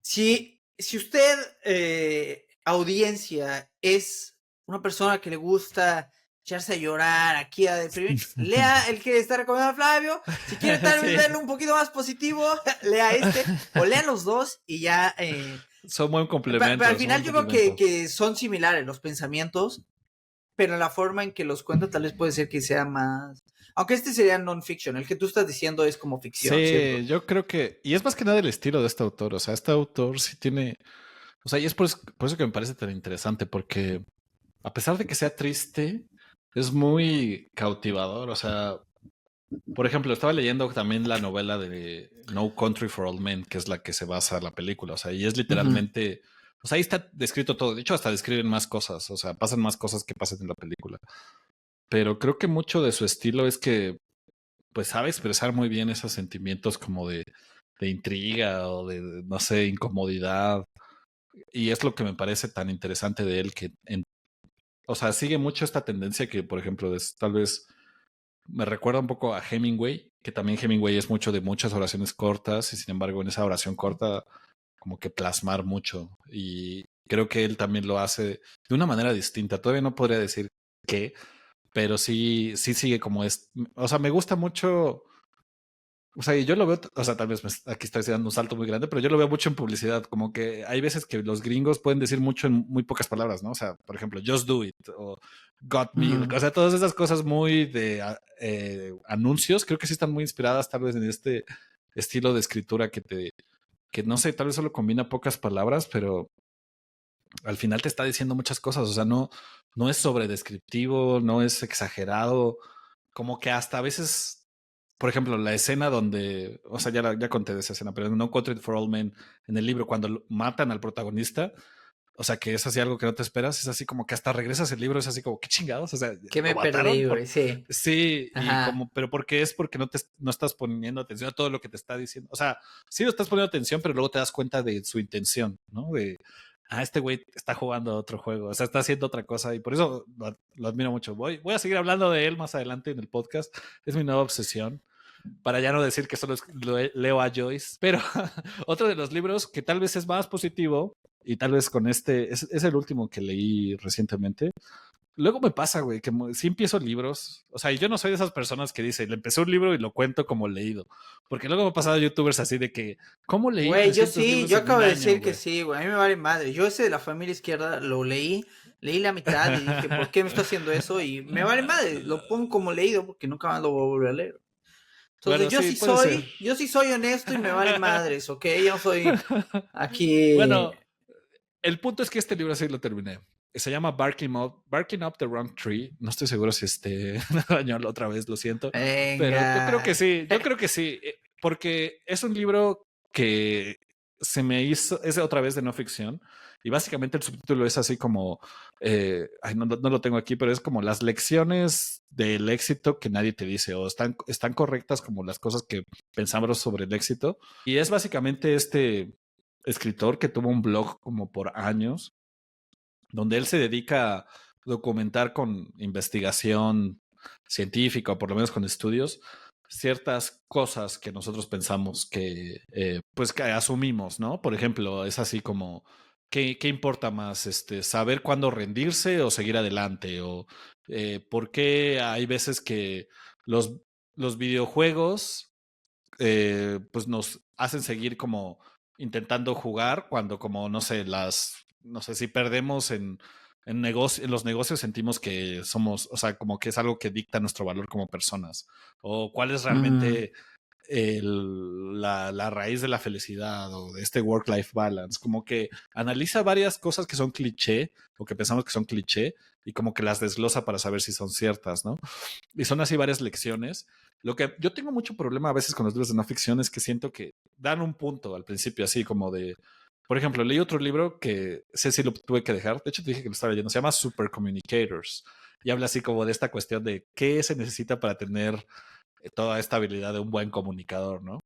si usted, audiencia, es una persona que le gusta echarse a llorar, aquí a deprimir, lea el que está recomendando Flavio. Si quiere tal vez Sí. verlo un poquito más positivo, lea este, o lea los dos y ya. Son buen Pero al complemento, son final buen yo creo complemento. que son similares los pensamientos, pero la forma en que los cuenta tal vez puede ser que sea más... Aunque este sería non-fiction, el que tú estás diciendo es como ficción, ¿cierto? Sí, yo creo que, y es más que nada el estilo de este autor, o sea, este autor sí tiene, o sea, y es por eso que me parece tan interesante, porque a pesar de que sea triste, es muy cautivador, o sea, por ejemplo, estaba leyendo también la novela de No Country for Old Men, que es la que se basa la película, o sea, y es Ujú. literalmente, o sea, ahí está descrito todo, de hecho hasta describen más cosas, o sea, pasan más cosas que pasan en la película, pero creo que mucho de su estilo es que pues sabe expresar muy bien esos sentimientos como de intriga o de, no sé, incomodidad. Y es lo que me parece tan interesante de él, que, o sea, sigue mucho esta tendencia que, por ejemplo, tal vez me recuerda un poco a Hemingway, que también Hemingway es mucho de muchas oraciones cortas y sin embargo en esa oración corta como que plasmar mucho. Y creo que él también lo hace de una manera distinta. Todavía no podría decir qué, pero sí, sí sigue como es. O sea, me gusta mucho. O sea, y yo lo veo, o sea, tal vez aquí estoy dando un salto muy grande, pero yo lo veo mucho en publicidad, como que hay veces que los gringos pueden decir mucho en muy pocas palabras, ¿no? O sea, por ejemplo, just do it o got me, Ujú. o sea, todas esas cosas muy de anuncios, creo que sí están muy inspiradas tal vez en este estilo de escritura que no sé, tal vez solo combina pocas palabras, pero al final te está diciendo muchas cosas, o sea, no es sobredescriptivo, no es exagerado, como que hasta a veces, por ejemplo, la escena donde, o sea, ya conté de esa escena, pero en No Country for All Men, en el libro, cuando matan al protagonista, o sea, que es así algo que no te esperas, es así como que hasta regresas el libro, es así como, qué chingados, o sea, ¿Qué lo me mataron perdí, por... güey? Sí. Sí, y Ajá. como, pero ¿por qué es? Porque no estás poniendo atención a todo lo que te está diciendo. O sea, sí lo estás poniendo atención, pero luego te das cuenta de su intención, ¿no? De, este güey está jugando a otro juego, o sea, está haciendo otra cosa y por eso lo admiro mucho. Voy a seguir hablando de él más adelante en el podcast. Es mi nueva obsesión para ya no decir que solo leo a Joyce. Pero otro de los libros que tal vez es más positivo y tal vez con este, es el último que leí recientemente. Luego me pasa, güey, que si empiezo libros, o sea, yo no soy de esas personas que dicen, le empecé un libro y lo cuento como leído, porque luego me ha pasado youtubers así de que, ¿cómo leí Güey, yo 300 sí, libros yo en un acabo de año, decir que güey? sí, güey. A mí me vale madre. Yo ese de la familia izquierda lo leí, leí la mitad y dije, ¿por qué me está haciendo eso? Y me vale madre, lo pongo como leído porque nunca más lo voy a volver a leer. Entonces Bueno, sí, puede ser. yo sí soy honesto y me vale madres, ¿ok? Yo no soy aquí. Bueno, el punto es que este libro sí lo terminé. Se llama Barking Up the Wrong Tree. No estoy seguro si en español otra vez, lo siento. Pero yo creo que Venga. sí, porque es un libro que se me hizo, es otra vez de no ficción. Y básicamente el subtítulo es así como, no lo tengo aquí, pero es como las lecciones del éxito que nadie te dice, o están correctas como las cosas que pensamos sobre el éxito. Y es básicamente este escritor que tuvo un blog como por años, donde él se dedica a documentar con investigación científica, o por lo menos con estudios, ciertas cosas que nosotros pensamos pues que asumimos, ¿no? Por ejemplo, es así como, ¿qué importa más? ¿Saber cuándo rendirse o seguir adelante? ¿O por qué hay veces que los, los videojuegos pues nos hacen seguir como intentando jugar cuando como, no sé, no sé si perdemos en los negocios sentimos que somos, o sea, como que es algo que dicta nuestro valor como personas, o cuál es Mm, realmente la raíz de la felicidad o de este work-life balance, como que analiza varias cosas que son cliché o que pensamos que son cliché y como que las desglosa para saber si son ciertas, ¿no? Y son así varias lecciones. Lo que yo tengo mucho problema a veces con los libros de no ficción es que siento que dan un punto al principio así como de, por ejemplo, leí otro libro que sé si lo tuve que dejar, de hecho te dije que lo estaba leyendo, se llama Super Communicators y habla así como de esta cuestión de qué se necesita para tener toda esta habilidad de un buen comunicador, ¿no?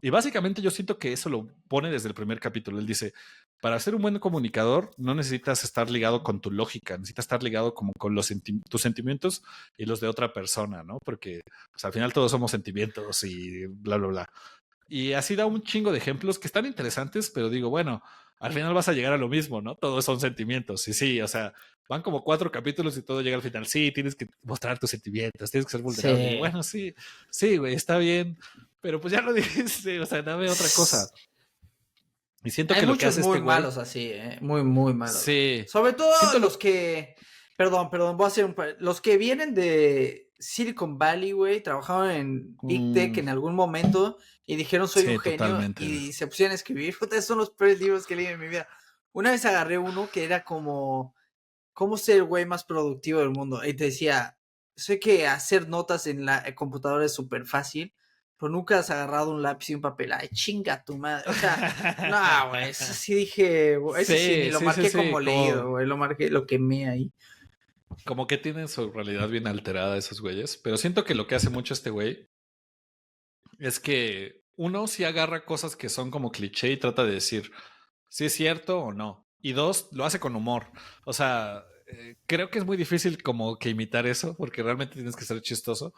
Y básicamente yo siento que eso lo pone desde el primer capítulo. Él dice, para ser un buen comunicador no necesitas estar ligado con tu lógica, necesitas estar ligado como con tus sentimientos y los de otra persona, ¿no? Porque pues, al final todos somos sentimientos y bla, bla, bla. Y así da un chingo de ejemplos que están interesantes, pero digo, bueno, al final vas a llegar a lo mismo, ¿no? Todos son sentimientos. Y sí, o sea, van como 4 capítulos y todo llega al final. Sí, tienes que mostrar tus sentimientos, tienes que ser vulnerable. Digo, sí. bueno, sí, sí, güey, está bien. Pero pues ya lo dijiste, o sea, dame otra cosa. Y siento Hay que lo que muchos hace este muy güey, malos así, muy, muy malos. sí, Sobre todo siento los lo... que, perdón, voy a hacer los que vienen de Silicon Valley, güey, trabajaron en Big Tech en algún momento y dijeron soy un Sí, genio totalmente, güey. y se pusieron a escribir. Puta, esos son los peores libros que leí en mi vida. Una vez agarré uno que era como, ¿cómo ser el güey más productivo del mundo? Y te decía, sé que hacer notas en la computadora es súper fácil, pero nunca has agarrado un lápiz y un papel. Ay, chinga tu madre. O sea, no, güey, eso sí dije, ese sí, ni Sí, lo sí, sí, marqué sí, como leído, güey, lo marqué, lo quemé ahí. como que tienen su realidad bien alterada esos güeyes. Pero siento que lo que hace mucho este güey es que uno sí agarra cosas que son como cliché y trata de decir si es cierto o no. Y dos, lo hace con humor. O sea, creo que es muy difícil como que imitar eso, porque realmente tienes que ser chistoso.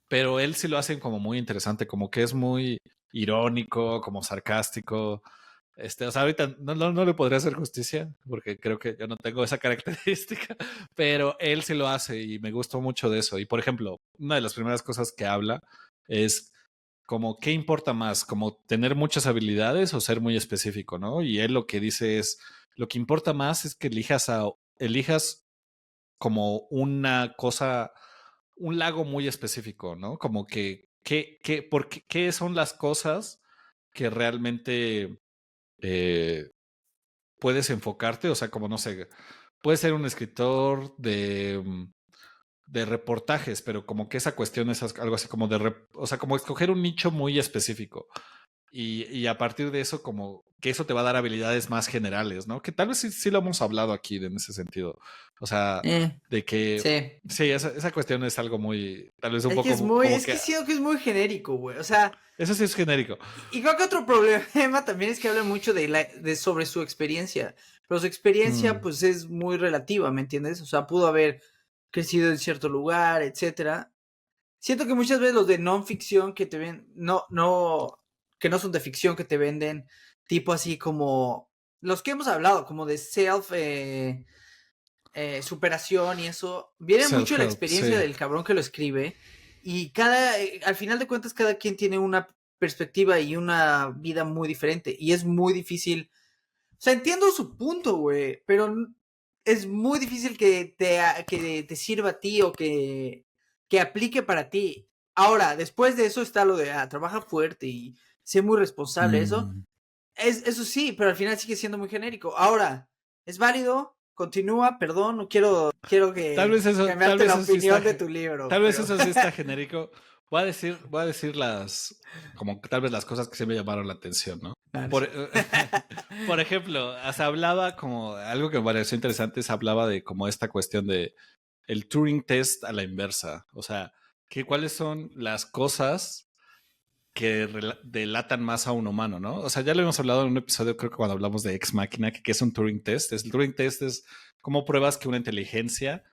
Pero él sí lo hace como muy interesante, como que es muy irónico, como sarcástico. O sea, ahorita no le podría hacer justicia, porque creo que yo no tengo esa característica, pero él sí lo hace y me gustó mucho de eso. Y por ejemplo, una de las primeras cosas que habla es como qué importa más, como tener muchas habilidades o ser muy específico, ¿no? Y él lo que dice es, lo que importa más es que elijas como una cosa, un lago muy específico, ¿no? Como que, ¿qué son las cosas que realmente eh, puedes enfocarte? O sea, como no sé, puedes ser un escritor de reportajes, pero como que esa cuestión es algo así como o sea, como escoger un nicho muy específico. Y a partir de eso, como que eso te va a dar habilidades más generales, ¿no? Que tal vez sí lo hemos hablado aquí en ese sentido. O sea, de que Sí. sí, esa cuestión es algo muy, tal vez un poco como Es que que siento que es muy genérico, güey. O sea, eso sí es genérico. y creo que otro problema también es que habla mucho de sobre su experiencia. Pero su experiencia, Mm, pues, es muy relativa, ¿me entiendes? O sea, pudo haber crecido en cierto lugar, etcétera. Siento que muchas veces los de non ficción que te ven, que no son de ficción, que te venden, tipo así como los que hemos hablado, como de superación y eso, viene mucho de la self-help, experiencia sí. del cabrón que lo escribe y al final de cuentas cada quien tiene una perspectiva y una vida muy diferente y es muy difícil, o sea, entiendo su punto, güey, pero es muy difícil que te sirva a ti o que aplique para ti. Ahora, después de eso está lo de trabaja fuerte y sé muy responsable, Mm. eso sí, pero al final sigue siendo muy genérico. Ahora, ¿es válido? Continúa, perdón, no quiero Tal que vez eso, tal cambiarte vez la eso sí está, opinión de tu libro, tal vez pero eso sí está genérico. Voy a decir como que tal vez las cosas que sí me llamaron la atención, ¿no? no, no es Por, cierto. por ejemplo, se hablaba como algo que me pareció interesante, se hablaba de como esta cuestión de el Turing test a la inversa. O sea, que cuáles son las cosas que delatan más a un humano, ¿no? O sea, ya lo hemos hablado en un episodio, creo que cuando hablamos de Ex Machina, que es un Turing test. El Turing test es cómo pruebas que una inteligencia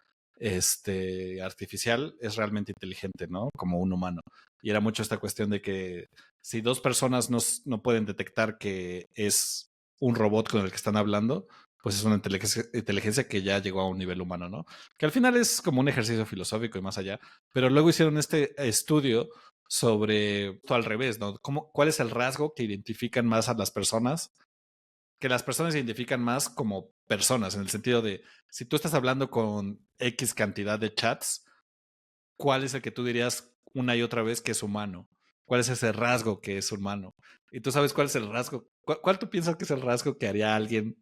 artificial es realmente inteligente, ¿no? Como un humano. Y era mucho esta cuestión de que si dos personas no pueden detectar que es un robot con el que están hablando, pues es una inteligencia que ya llegó a un nivel humano, ¿no? Que al final es como un ejercicio filosófico y más allá. Pero luego hicieron este estudio sobre esto al revés, ¿no? ¿Cuál es el rasgo que identifican más a las personas? Que las personas se identifican más como personas, en el sentido de, si tú estás hablando con X cantidad de chats, ¿cuál es el que tú dirías una y otra vez que es humano? ¿Cuál es ese rasgo que es humano? Y tú sabes cuál es el rasgo. ¿Cuál tú piensas que es el rasgo que haría a alguien,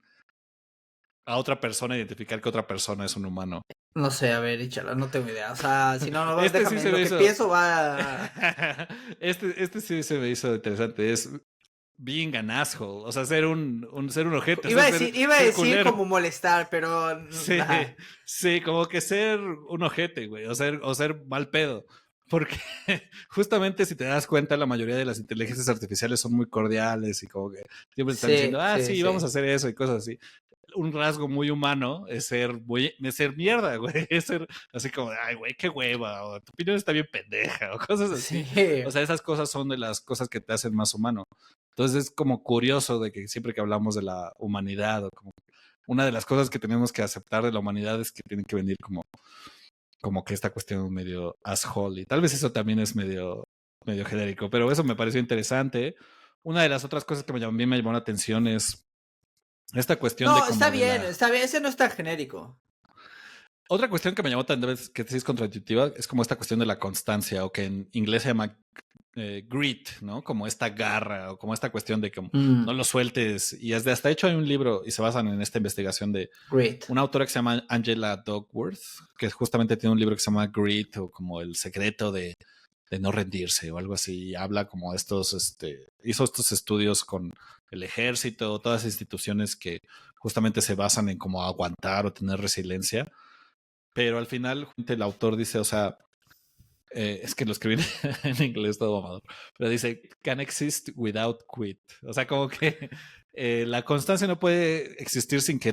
a otra persona, identificar que otra persona es un humano? No sé, a ver, échala, no tengo idea. O sea, si no, Este sí déjame, se lo me que hizo. pienso va. Este sí se me hizo interesante. Es being an asshole. O sea, ser un ojete. O sea, Iba a ser decir culero. como molestar, pero. Sí, Ajá. sí, como que ser un ojete, güey. O ser mal pedo. Porque justamente si te das cuenta, la mayoría de las inteligencias artificiales son muy cordiales y como que siempre están diciendo, Sí, sí, sí, vamos a sí. hacer eso y cosas así. Un rasgo muy humano es ser mierda, güey. Es ser así como, ay, güey, qué hueva, o tu opinión está bien pendeja, o cosas así. Sí. O sea, esas cosas son de las cosas que te hacen más humano. Entonces es como curioso de que siempre que hablamos de la humanidad, o como una de las cosas que tenemos que aceptar de la humanidad es que tienen que venir como que esta cuestión medio asshole. Y tal vez eso también es medio genérico, pero eso me pareció interesante. Una de las otras cosas que también me llamó la atención es esta cuestión de No, como de la... está bien, ese no es tan genérico. Otra cuestión que me llamó también, que sí es contraintuitiva, es como esta cuestión de la constancia, o que en inglés se llama grit, ¿no? Como esta garra, o como esta cuestión de que no lo sueltes. Y hasta hecho hay un libro, y se basan en esta investigación de Great. una autora que se llama Angela Duckworth, que justamente tiene un libro que se llama Grit, o como el secreto de no rendirse, o algo así. Y habla como hizo estos estudios con el ejército, todas las instituciones que justamente se basan en como aguantar o tener resiliencia. Pero al final el autor dice, o sea, es que lo escribí en inglés todo amador, pero dice, can exist without quit. O sea, como que la constancia no puede existir sin que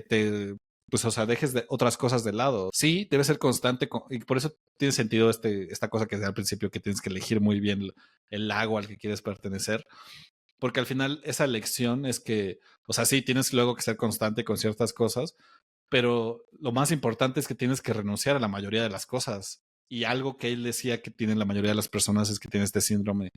pues, o sea, dejes otras cosas de lado. Sí, debe ser constante y por eso tiene sentido esta cosa que decía al principio, que tienes que elegir muy bien el lago al que quieres pertenecer. Porque al final esa elección es que, o sea, sí, tienes luego que ser constante con ciertas cosas, pero lo más importante es que tienes que renunciar a la mayoría de las cosas. Y algo que él decía que tienen la mayoría de las personas es que tiene este síndrome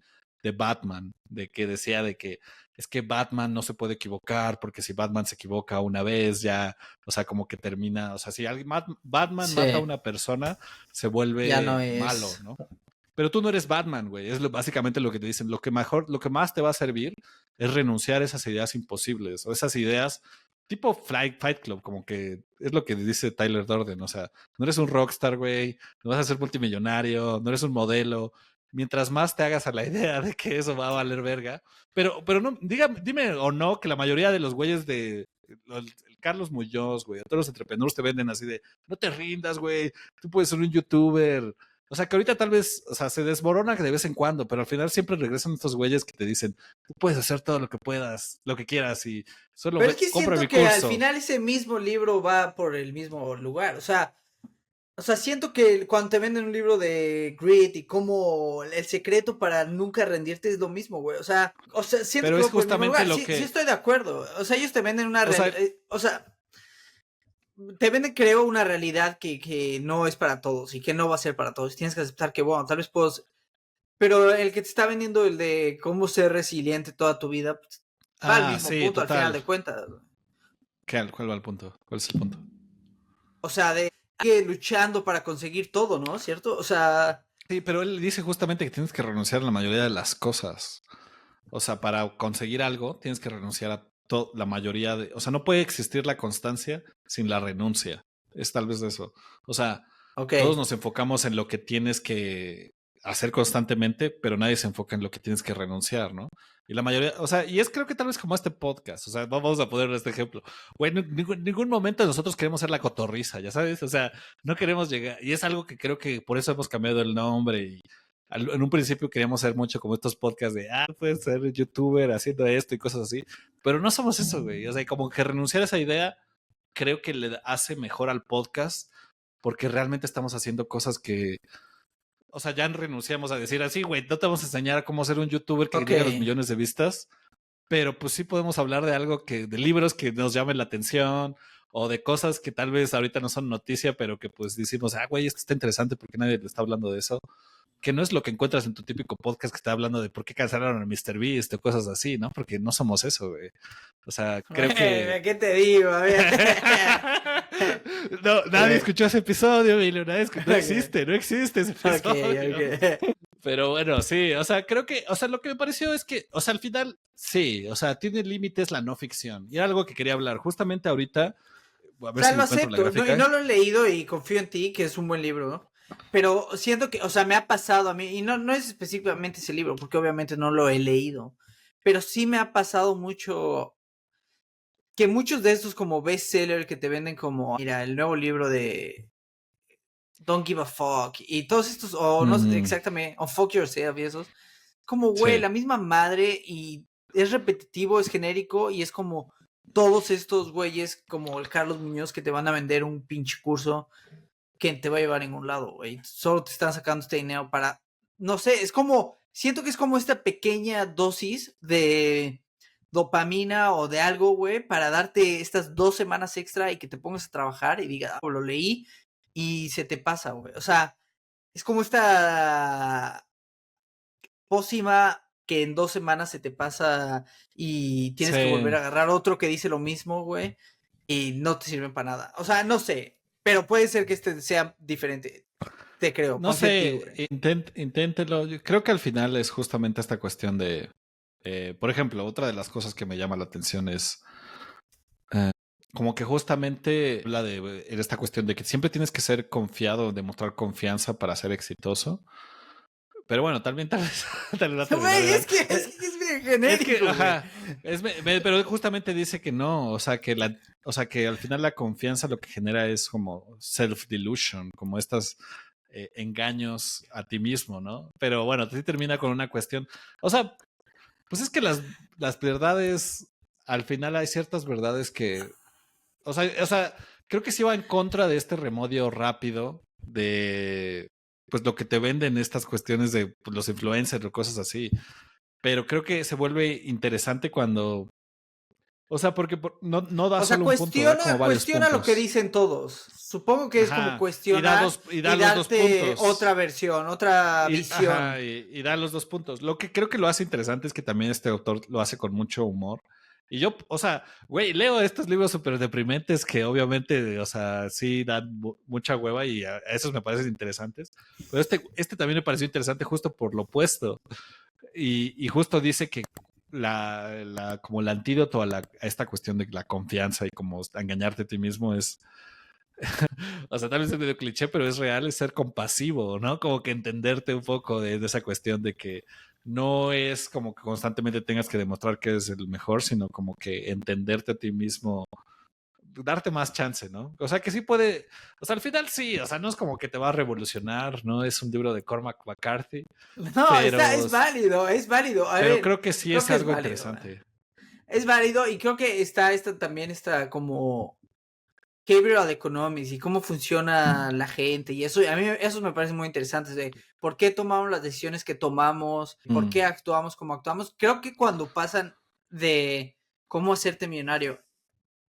de Batman, de que decía de que es que Batman no se puede equivocar, porque si Batman se equivoca una vez ya, o sea, como que termina, o sea, si Batman mata a Sí, una persona, se ya no vuelve malo, es. ¿no? Pero tú no eres Batman, güey. Es básicamente lo que te dicen. Lo que más te va a servir es renunciar a esas ideas imposibles o esas ideas tipo Fight Club, como que es lo que dice Tyler Durden. O sea, no eres un rockstar, güey. No vas a ser multimillonario, no eres un modelo. Mientras más te hagas a la idea de que eso va a valer verga. Pero no, dime o no que la mayoría de los güeyes de el Carlos Muñoz, güey, todos los entrepreneurs te venden así de no te rindas, güey. Tú puedes ser un youtuber. O sea, que ahorita tal vez, o sea, se desmorona de vez en cuando, pero al final siempre regresan estos güeyes que te dicen, tú puedes hacer todo lo que puedas, lo que quieras y solo Pero es que compra siento mi que al curso. final ese mismo libro va por el mismo lugar. O sea, siento que cuando te venden un libro de Grit y como el secreto para nunca rendirte es lo mismo, güey. O sea, siento Pero que es va por el mismo justamente lugar. lo Sí que, estoy de acuerdo. O sea, ellos te venden una o sea, realidad. O sea, te venden, creo, una realidad que no es para todos y que no va a ser para todos. Tienes que aceptar que, bueno, tal vez puedo. Pero el que te está vendiendo el de cómo ser resiliente toda tu vida, pues, va al mismo sí, punto al final total. de cuentas. ¿Cuál va el punto? ¿Cuál es el punto? O sea, de que luchando para conseguir todo, ¿no? ¿Cierto? O sea, Sí, pero él dice justamente que tienes que renunciar a la mayoría de las cosas. O sea, para conseguir algo tienes que renunciar a la mayoría de... O sea, no puede existir la constancia sin la renuncia. Es tal vez eso. O sea, ok. todos nos enfocamos en lo que tienes que hacer constantemente, pero nadie se enfoca en lo que tienes que renunciar, ¿no? Y la mayoría, o sea, y es creo que tal vez como este podcast, o sea, vamos a poner este ejemplo. Bueno, en ningún momento nosotros queremos ser la cotorriza, ya sabes, o sea, no queremos llegar, y es algo que creo que por eso hemos cambiado el nombre y en un principio queríamos ser mucho como estos podcasts de, puedes ser youtuber haciendo esto y cosas así, pero no somos eso, güey. O sea, como que renunciar a esa idea creo que le hace mejor al podcast porque realmente estamos haciendo cosas que, o sea, ya renunciamos a decir así, güey, no te vamos a enseñar a cómo ser un youtuber que Ok. llegue a los millones de vistas, pero pues sí podemos hablar de algo de libros que nos llamen la atención o de cosas que tal vez ahorita no son noticia, pero que pues decimos, güey, esto está interesante porque nadie le está hablando de eso. que no es lo que encuentras en tu típico podcast que está hablando de por qué cancelaron a MrBeast o cosas así, ¿no? Porque no somos eso, güey. O sea, creo que... ¿Qué te digo? A ver. No, nadie escuchó ese episodio, Emilio. No Ok. existe ese episodio. Ok. Pero bueno, sí, o sea, creo que, o sea, lo que me pareció es que, o sea, al final, sí, o sea, tiene límites la no ficción. Y era algo que quería hablar. Justamente ahorita, a O ver sea, si lo encuentro la acepto, no, y gráfica. no lo he leído y confío en ti, que es un buen libro, pero siento que, o sea, me ha pasado a mí, y no es específicamente ese libro, porque obviamente no lo he leído, pero sí me ha pasado mucho que muchos de estos como bestseller que te venden como, mira, el nuevo libro de Don't Give a Fuck, y todos estos, o no sé Mm, exactamente, o Fuck Yourself y esos, como, güey, sí, la misma madre y es repetitivo, es genérico y es como todos estos güeyes como el Carlos Muñoz que te van a vender un pinche curso que te va a llevar a ningún lado, güey. Solo te están sacando este dinero para, no sé, es como, siento que es como esta pequeña dosis de dopamina o de algo, güey, para darte estas 2 semanas extra y que te pongas a trabajar y digas, oh, lo leí y se te pasa, güey. O sea, es como esta pócima que en 2 semanas se te pasa y tienes que volver sí. a agarrar otro que dice lo mismo, güey, y no te sirven para nada. O sea, no sé, pero puede ser que este sea diferente. Te creo, No confío en ti, sé, güey. inténtelo. Yo creo que al final es justamente esta cuestión de, por ejemplo, otra de las cosas que me llama la atención es como que justamente habla de en esta cuestión de que siempre tienes que ser confiado, demostrar confianza para ser exitoso. Pero bueno, tal vez, tal vez va a terminar Güey, igual. es bien Es que, genérico, güey. ajá, pero justamente dice que no, o sea, o sea, que al final la confianza lo que genera es como self-delusion, como estas engaños a ti mismo, ¿no? Pero bueno, sí termina con una cuestión, o sea, pues es que las verdades, al final hay ciertas verdades que, o sea, creo que sí va en contra de este remedio rápido de, pues lo que te venden estas cuestiones de pues, los influencers o cosas así. Pero creo que se vuelve interesante cuando, o sea, porque no da O sea, solo un punto, da como varios cuestiona lo que puntos. dicen todos. Supongo que es como Ajá. cuestionar Y da y los dos darte otra puntos. versión, otra Ajá, visión. y da los dos puntos. Lo que creo que lo hace interesante es que también este autor lo hace con mucho humor. Y yo, o sea, güey, leo estos libros súper deprimentes que obviamente, o sea, sí dan mucha hueva y a esos me parecen interesantes. Pero este también me pareció interesante justo por lo opuesto. Y justo dice que como el antídoto a esta cuestión de la confianza y como engañarte a ti mismo es, o sea, tal vez es medio cliché, pero es real, es ser compasivo, ¿no? Como que entenderte un poco de esa cuestión de que no es como que constantemente tengas que demostrar que eres el mejor, sino como que entenderte a ti mismo, darte más chance, ¿no? O sea, que sí puede, o sea, al final sí, o sea, no es como que te va a revolucionar, ¿no? Es un libro de Cormac McCarthy, No, pero, es válido, es válido. A pero ver, creo que sí creo es que es algo válido. interesante. Es válido y creo que está esta también está como behavioral economics y cómo funciona la gente y eso a mí eso me parece muy interesante de por qué tomamos las decisiones que tomamos, por Mm, qué actuamos como actuamos. Creo que cuando pasan de cómo hacerte millonario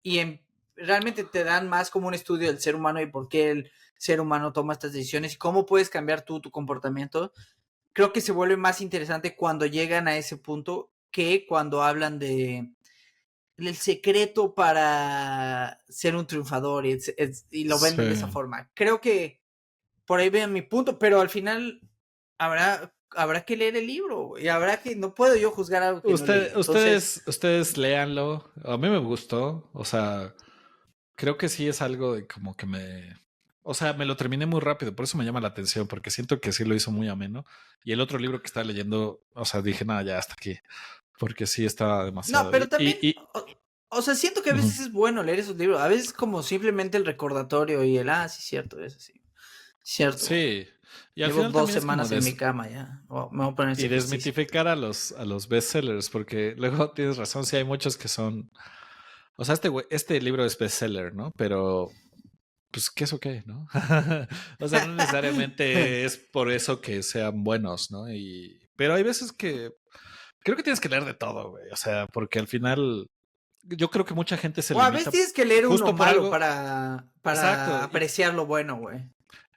y realmente te dan más como un estudio del ser humano y por qué el ser humano toma estas decisiones y cómo puedes cambiar tú tu comportamiento, creo que se vuelve más interesante cuando llegan a ese punto que cuando hablan de el secreto para ser un triunfador y lo venden de esa sí. forma. Creo que por ahí vean mi punto, pero al final habrá que leer el libro y habrá que, no puedo yo juzgar algo que no he leído. Entonces, Ustedes léanlo. A mí me gustó. O sea, creo que sí es algo de como que me. O sea, me lo terminé muy rápido, por eso me llama la atención, porque siento que sí lo hizo muy ameno. Y el otro libro que estaba leyendo, o sea, dije, nada, ya hasta aquí, porque sí estaba no, demasiado. pero también, Y o sea, siento que a ujú. veces es bueno leer esos libros, a veces como simplemente el recordatorio y sí, cierto, es así, cierto. Sí, y al Llevo final dos también es como semanas en mi cama ya, me voy a poner ese y ejercicio. desmitificar a los bestsellers, porque luego tienes razón, sí hay muchos que son. O sea, este libro es bestseller, ¿no? Pero pues, ¿qué es ok, no? O sea, no necesariamente es por eso que sean buenos, ¿no? Pero hay veces que creo que tienes que leer de todo, güey. O sea, porque al final yo creo que mucha gente se O a veces limita tienes que leer uno justo por malo algo. para Exacto. apreciar lo bueno, güey.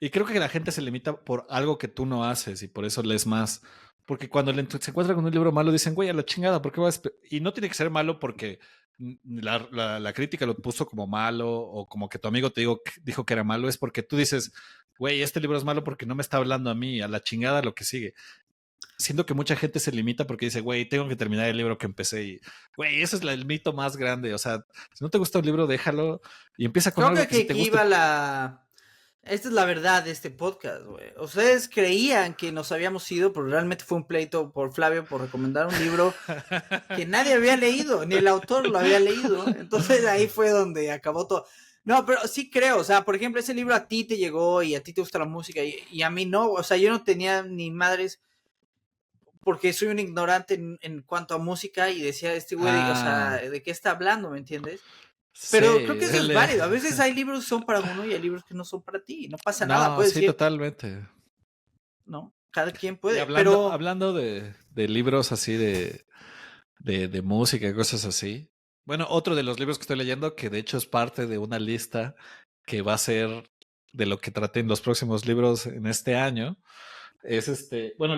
Y creo que la gente se limita por algo que tú no haces y por eso lees más. Porque cuando se encuentran con un libro malo dicen, güey, a la chingada, ¿por qué vas a Y no tiene que ser malo porque la crítica lo puso como malo o como que tu amigo te dijo que era malo. Es porque tú dices, güey, este libro es malo porque no me está hablando a mí, a la chingada lo que sigue. Siento que mucha gente se limita porque dice, güey, tengo que terminar el libro que empecé y, güey, ese es el mito más grande. O sea, si no te gusta un libro, déjalo y empieza con Creo algo que sí que te aquí guste. iba Esta es la verdad de este podcast, güey. Ustedes creían que nos habíamos ido, pero realmente fue un pleito por Flavio por recomendar un libro que nadie había leído, ni el autor lo había leído. Entonces ahí fue donde acabó todo. No, pero sí creo, o sea, por ejemplo, ese libro a ti te llegó y a ti te gusta la música y a mí no, o sea, yo no tenía ni madres porque soy un ignorante en cuanto a música y decía, este güey, o sea, Ah, ¿de qué está hablando? ¿Me entiendes? sí, Pero creo que eso es válido. A veces hay libros que son para uno y hay libros que no son para ti. No pasa nada, no, puedes sí, decir, totalmente. ¿no? Cada quien Y puede, hablando, pero hablando de libros así de música y cosas así. Bueno, otro de los libros que estoy leyendo, que de hecho es parte de una lista que va a ser de lo que traté en los próximos libros en este año, es bueno,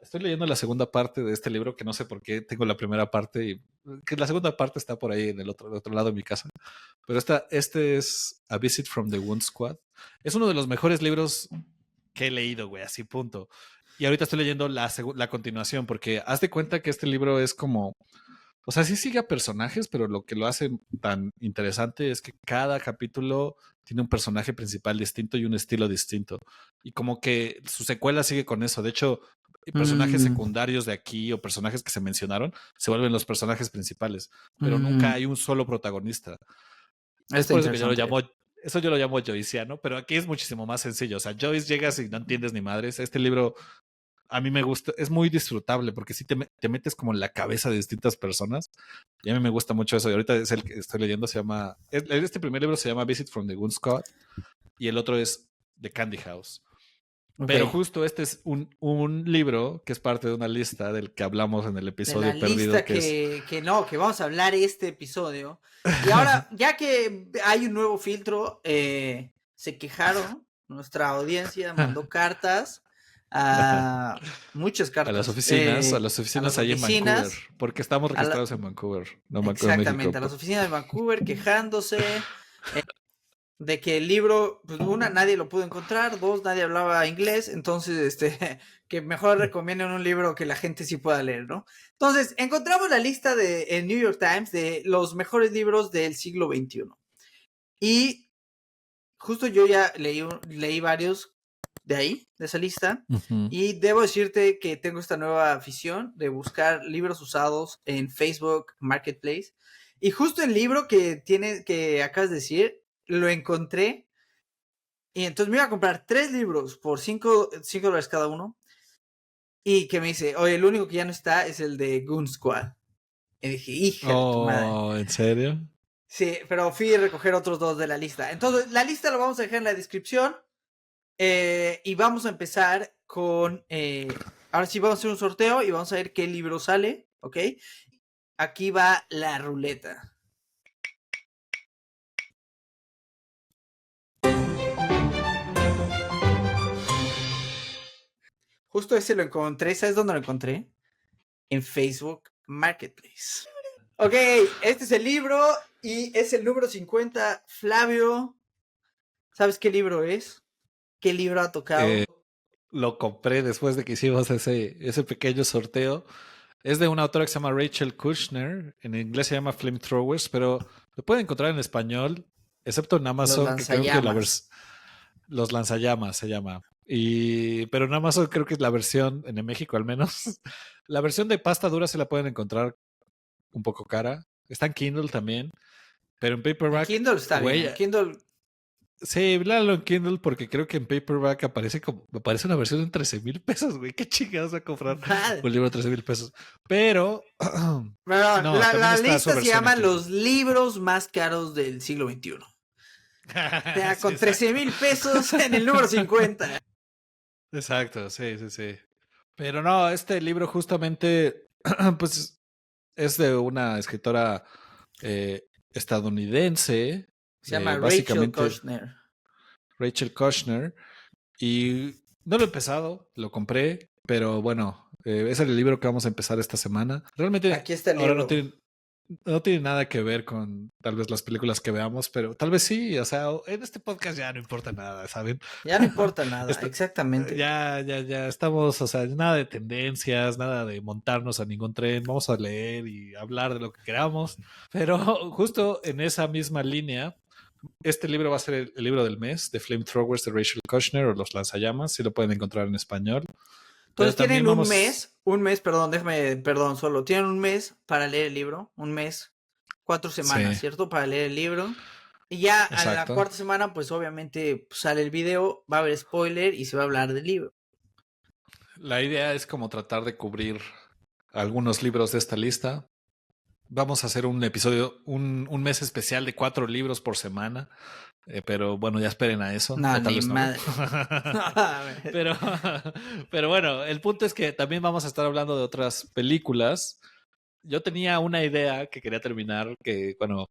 estoy leyendo la segunda parte de este libro, que no sé por qué tengo la primera parte y que la segunda parte está por ahí en el otro lado de mi casa. Pero este es A Visit from the Wound Squad. Es uno de los mejores libros que he leído, güey, así punto. Y ahorita estoy leyendo la continuación, porque haz de cuenta que este libro es como, o sea, sí sigue a personajes, pero lo que lo hace tan interesante es que cada capítulo tiene un personaje principal distinto y un estilo distinto. Y como que su secuela sigue con eso. De hecho, personajes mm, secundarios de aquí o personajes que se mencionaron se vuelven los personajes principales, pero nunca mm, hay un solo protagonista. Es está por eso que yo lo interesante. llamo, eso yo lo llamo Joyceano, pero aquí es muchísimo más sencillo. O sea, Joyce llegas y no entiendes ni madres. Este libro a mí me gusta, es muy disfrutable porque sí te metes como en la cabeza de distintas personas y a mí me gusta mucho eso. Y ahorita es el que estoy leyendo, este primer libro se llama Visit from the Goon Squad y el otro es The Candy House. Ok. Pero justo este es un libro que es parte de una lista del que hablamos en el De la episodio perdido, lista que es... que vamos a hablar este episodio. Y ahora, ya que hay un nuevo filtro, se quejaron, nuestra audiencia mandó cartas, a muchas cartas, a las a las oficinas ahí en Vancouver, oficinas, porque estamos a la- registrados en Vancouver, no en Vancouver, México. exactamente, a las oficinas de Vancouver quejándose de que el libro, pues una, nadie lo pudo encontrar, dos, nadie hablaba inglés, entonces, que mejor recomienden un libro que la gente sí pueda leer, ¿no? Entonces, encontramos la lista de el New York Times de los mejores libros del siglo XXI. Y justo yo ya leí varios de ahí, de esa lista, Ujú. y debo decirte que tengo esta nueva afición de buscar libros usados en Facebook Marketplace. Y justo el libro que acabas de decir, lo encontré y entonces me iba a comprar 3 libros por $5 cada uno. Y que me dice, oye, el único que ya no está es el de Goon Squad. Y dije, hija de tu madre. Oh, ¿en serio? Sí, pero fui a recoger otros 2 de la lista. Entonces, la lista lo vamos a dejar en la descripción. Y vamos a empezar con. Ahora sí, vamos a hacer un sorteo y vamos a ver qué libro sale. ¿Ok? Aquí va la ruleta. Justo ese lo encontré. ¿Sabes dónde lo encontré? En Facebook Marketplace. Ok, este es el libro y es el número 50. Flavio, ¿sabes qué libro es? ¿Qué libro ha tocado? Lo compré después de que hicimos ese pequeño sorteo. Es de una autora que se llama Rachel Kushner. En inglés se llama Flamethrowers, pero lo pueden encontrar en español, excepto en Los Amazon, que creo que lanzallamas. Los Lanzallamas se llama. Pero en Amazon creo que es la versión, en México al menos, la versión de pasta dura se la pueden encontrar un poco cara. Está en Kindle también, pero en En paperback, Kindle está bien. güey, En Kindle. sí, léalo en Kindle porque creo que en paperback aparece una versión en 13,000 pesos, güey. ¿Qué chingados va a comprar Madre. un libro de 13,000 pesos? Pero, Perdón, no, también la está su lista se versión en llama Kindle. Los libros más caros del siglo XXI. O sea, Sí, con 13 exacto. mil pesos en el número 50. Exacto, sí, sí, sí. Pero no, este libro justamente, pues, es de una escritora estadounidense, Se llama Rachel básicamente Kushner. Rachel Kushner. Y no lo he empezado, lo compré, pero bueno, ese es el libro que vamos a empezar esta semana. Realmente Aquí está el ahora libro. no tiene nada que ver con tal vez las películas que veamos, pero tal vez sí, o sea, en este podcast ya no importa nada, ¿saben? Ya no importa nada, Esto- exactamente. ya estamos, o sea, nada de tendencias, nada de montarnos a ningún tren, vamos a leer y hablar de lo que queramos, pero justo en esa misma línea, este libro va a ser el libro del mes de Flamethrowers de Rachel Kushner o Los Lanzallamas, si lo pueden encontrar en español. Pero Entonces también tienen vamos, perdón, solo, tienen un mes para leer el libro, un mes, 4 semanas, sí, ¿cierto? Para leer el libro. Y ya a la exacto. cuarta semana, pues obviamente pues, sale el video, va a haber spoiler y se va a hablar del libro. La idea es como tratar de cubrir algunos libros de esta lista. Vamos a hacer un episodio, un mes especial de 4 libros por semana. Pero bueno, ya esperen a eso, No, o tal ni vez no. madres. pero, pero bueno, el punto es que también vamos a estar hablando de otras películas. Yo tenía una idea que quería terminar, que bueno,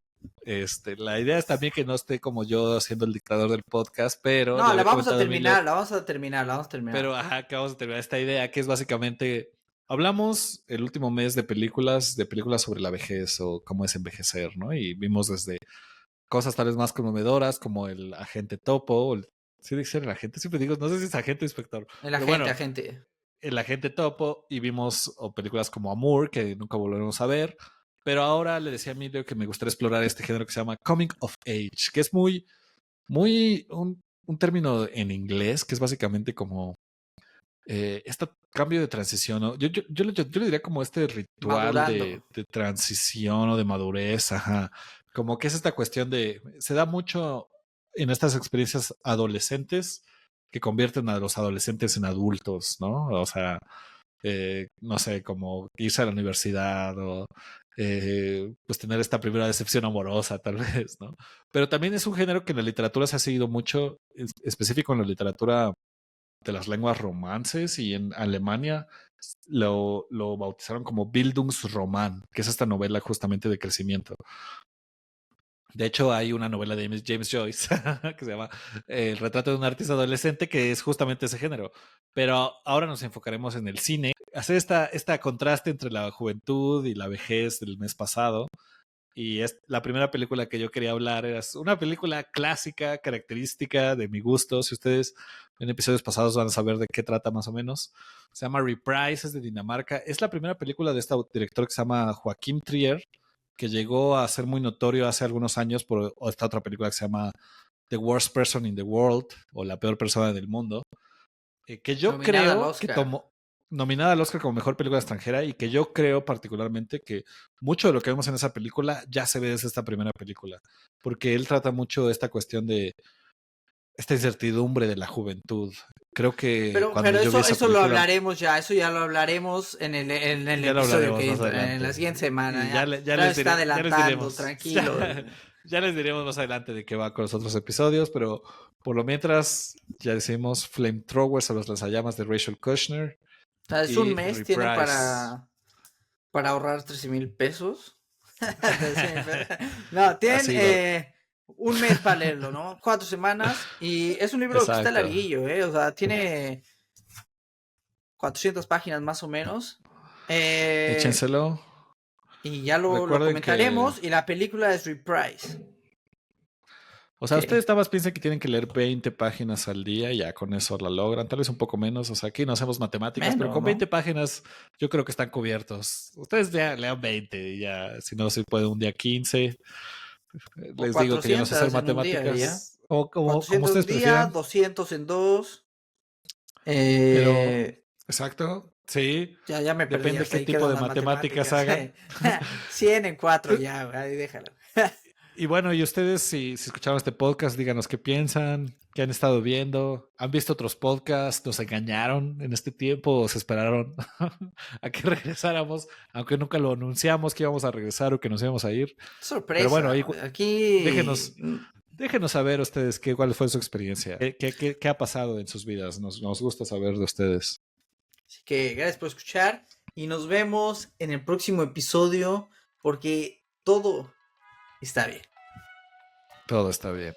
la idea es también que no esté como yo siendo el dictador del podcast, pero le No, la había vamos a comentado a Emilia, terminar, la vamos a terminar, la vamos a terminar. pero ajá, que vamos a terminar esta idea, que es básicamente, hablamos el último mes de películas sobre la vejez o cómo es envejecer, ¿no? Y vimos desde cosas tal vez más conmovedoras como el agente Topo, sí dice el agente, siempre digo, no sé si es agente o inspector, El pero agente, bueno, agente. el agente Topo y vimos películas como Amour, que nunca volveremos a ver, pero ahora le decía a Emilio que me gustaría explorar este género que se llama Coming of Age, que es un término en inglés que es básicamente como este cambio de transición, ¿no? Yo le diría como este ritual Madurando. de transición o de madurez, ajá. Como que es esta cuestión se da mucho en estas experiencias adolescentes que convierten a los adolescentes en adultos, ¿no? O sea, no sé, como irse a la universidad o pues tener esta primera decepción amorosa, tal vez, ¿no? Pero también es un género que en la literatura se ha seguido mucho, específico en la literatura de las lenguas romances y en Alemania lo bautizaron como Bildungsroman, que es esta novela justamente de crecimiento. De hecho, hay una novela de James Joyce que se llama El retrato de un artista adolescente, que es justamente ese género. Pero ahora nos enfocaremos en el cine. Hacer esta contraste entre la juventud y la vejez del mes pasado. Y es la primera película que yo quería hablar. Es una película clásica, característica de mi gusto. Si ustedes en episodios pasados van a saber de qué trata más o menos. Se llama Reprise, es de Dinamarca. Es la primera película de este director que se llama Joachim Trier, que llegó a ser muy notorio hace algunos años por esta otra película que se llama The Worst Person in the World, o La Peor Persona del Mundo, que yo Nominada al creo que Oscar. tomó nominada al Oscar como mejor película extranjera y que yo creo particularmente que mucho de lo que vemos en esa película ya se ve desde esta primera película, porque él trata mucho esta cuestión de esta incertidumbre de la juventud. Creo que cuando Pero yo vi esa eso lo película, hablaremos ya, eso ya lo hablaremos en el ya lo episodio hablaremos que más entra, en la adelante. siguiente semana. Y Ya, ya me está ya les adelantando, diremos. tranquilo. Ya les diremos más adelante de qué va con los otros episodios, pero por lo mientras ya decimos Flamethrowers o los lanzallamas de Rachel Kushner O sea, es un y mes, tienen Reprise. para ahorrar 13,000 pesos. No, tienen Así lo. un mes para leerlo, ¿no? 4 semanas. Y es un libro que está Exacto. larguillo, ¿eh? O sea, tiene 400 páginas más o menos. Eh, Échenselo. y ya lo Recuerden que. comentaremos. Y la película es Reprise. O sea, Que, ustedes nada más piensan que tienen que leer 20 páginas al día y ya con eso la logran. Tal vez un poco menos. O sea, aquí no hacemos matemáticas, pero menos, con 20 ¿no? páginas yo creo que están cubiertos. Ustedes ya lean 20 y ya, si no se puede un día 15. O Les digo que yo no sé hacer 400 en un día, ya. matemáticas. O como 400 un ustedes día, prefieran. 200 en dos. Pero, Eh, exacto. Sí. ya me perdí, Depende hasta qué ahí tipo quedan de las matemáticas matemáticas. hagan. 100 en 4 ya, ahí déjalo. Y bueno, y ustedes, si escucharon este podcast, díganos qué piensan, qué han estado viendo, han visto otros podcasts, nos engañaron en este tiempo o se esperaron a que regresáramos, aunque nunca lo anunciamos que íbamos a regresar o que nos íbamos a ir. Pero bueno, ahí Sorpresa. Aquí, déjenos, déjenos saber ustedes cuál fue su experiencia, qué ha pasado en sus vidas. Nos gusta saber de ustedes. así que gracias por escuchar y nos vemos en el próximo episodio porque todo está bien. Todo está bien.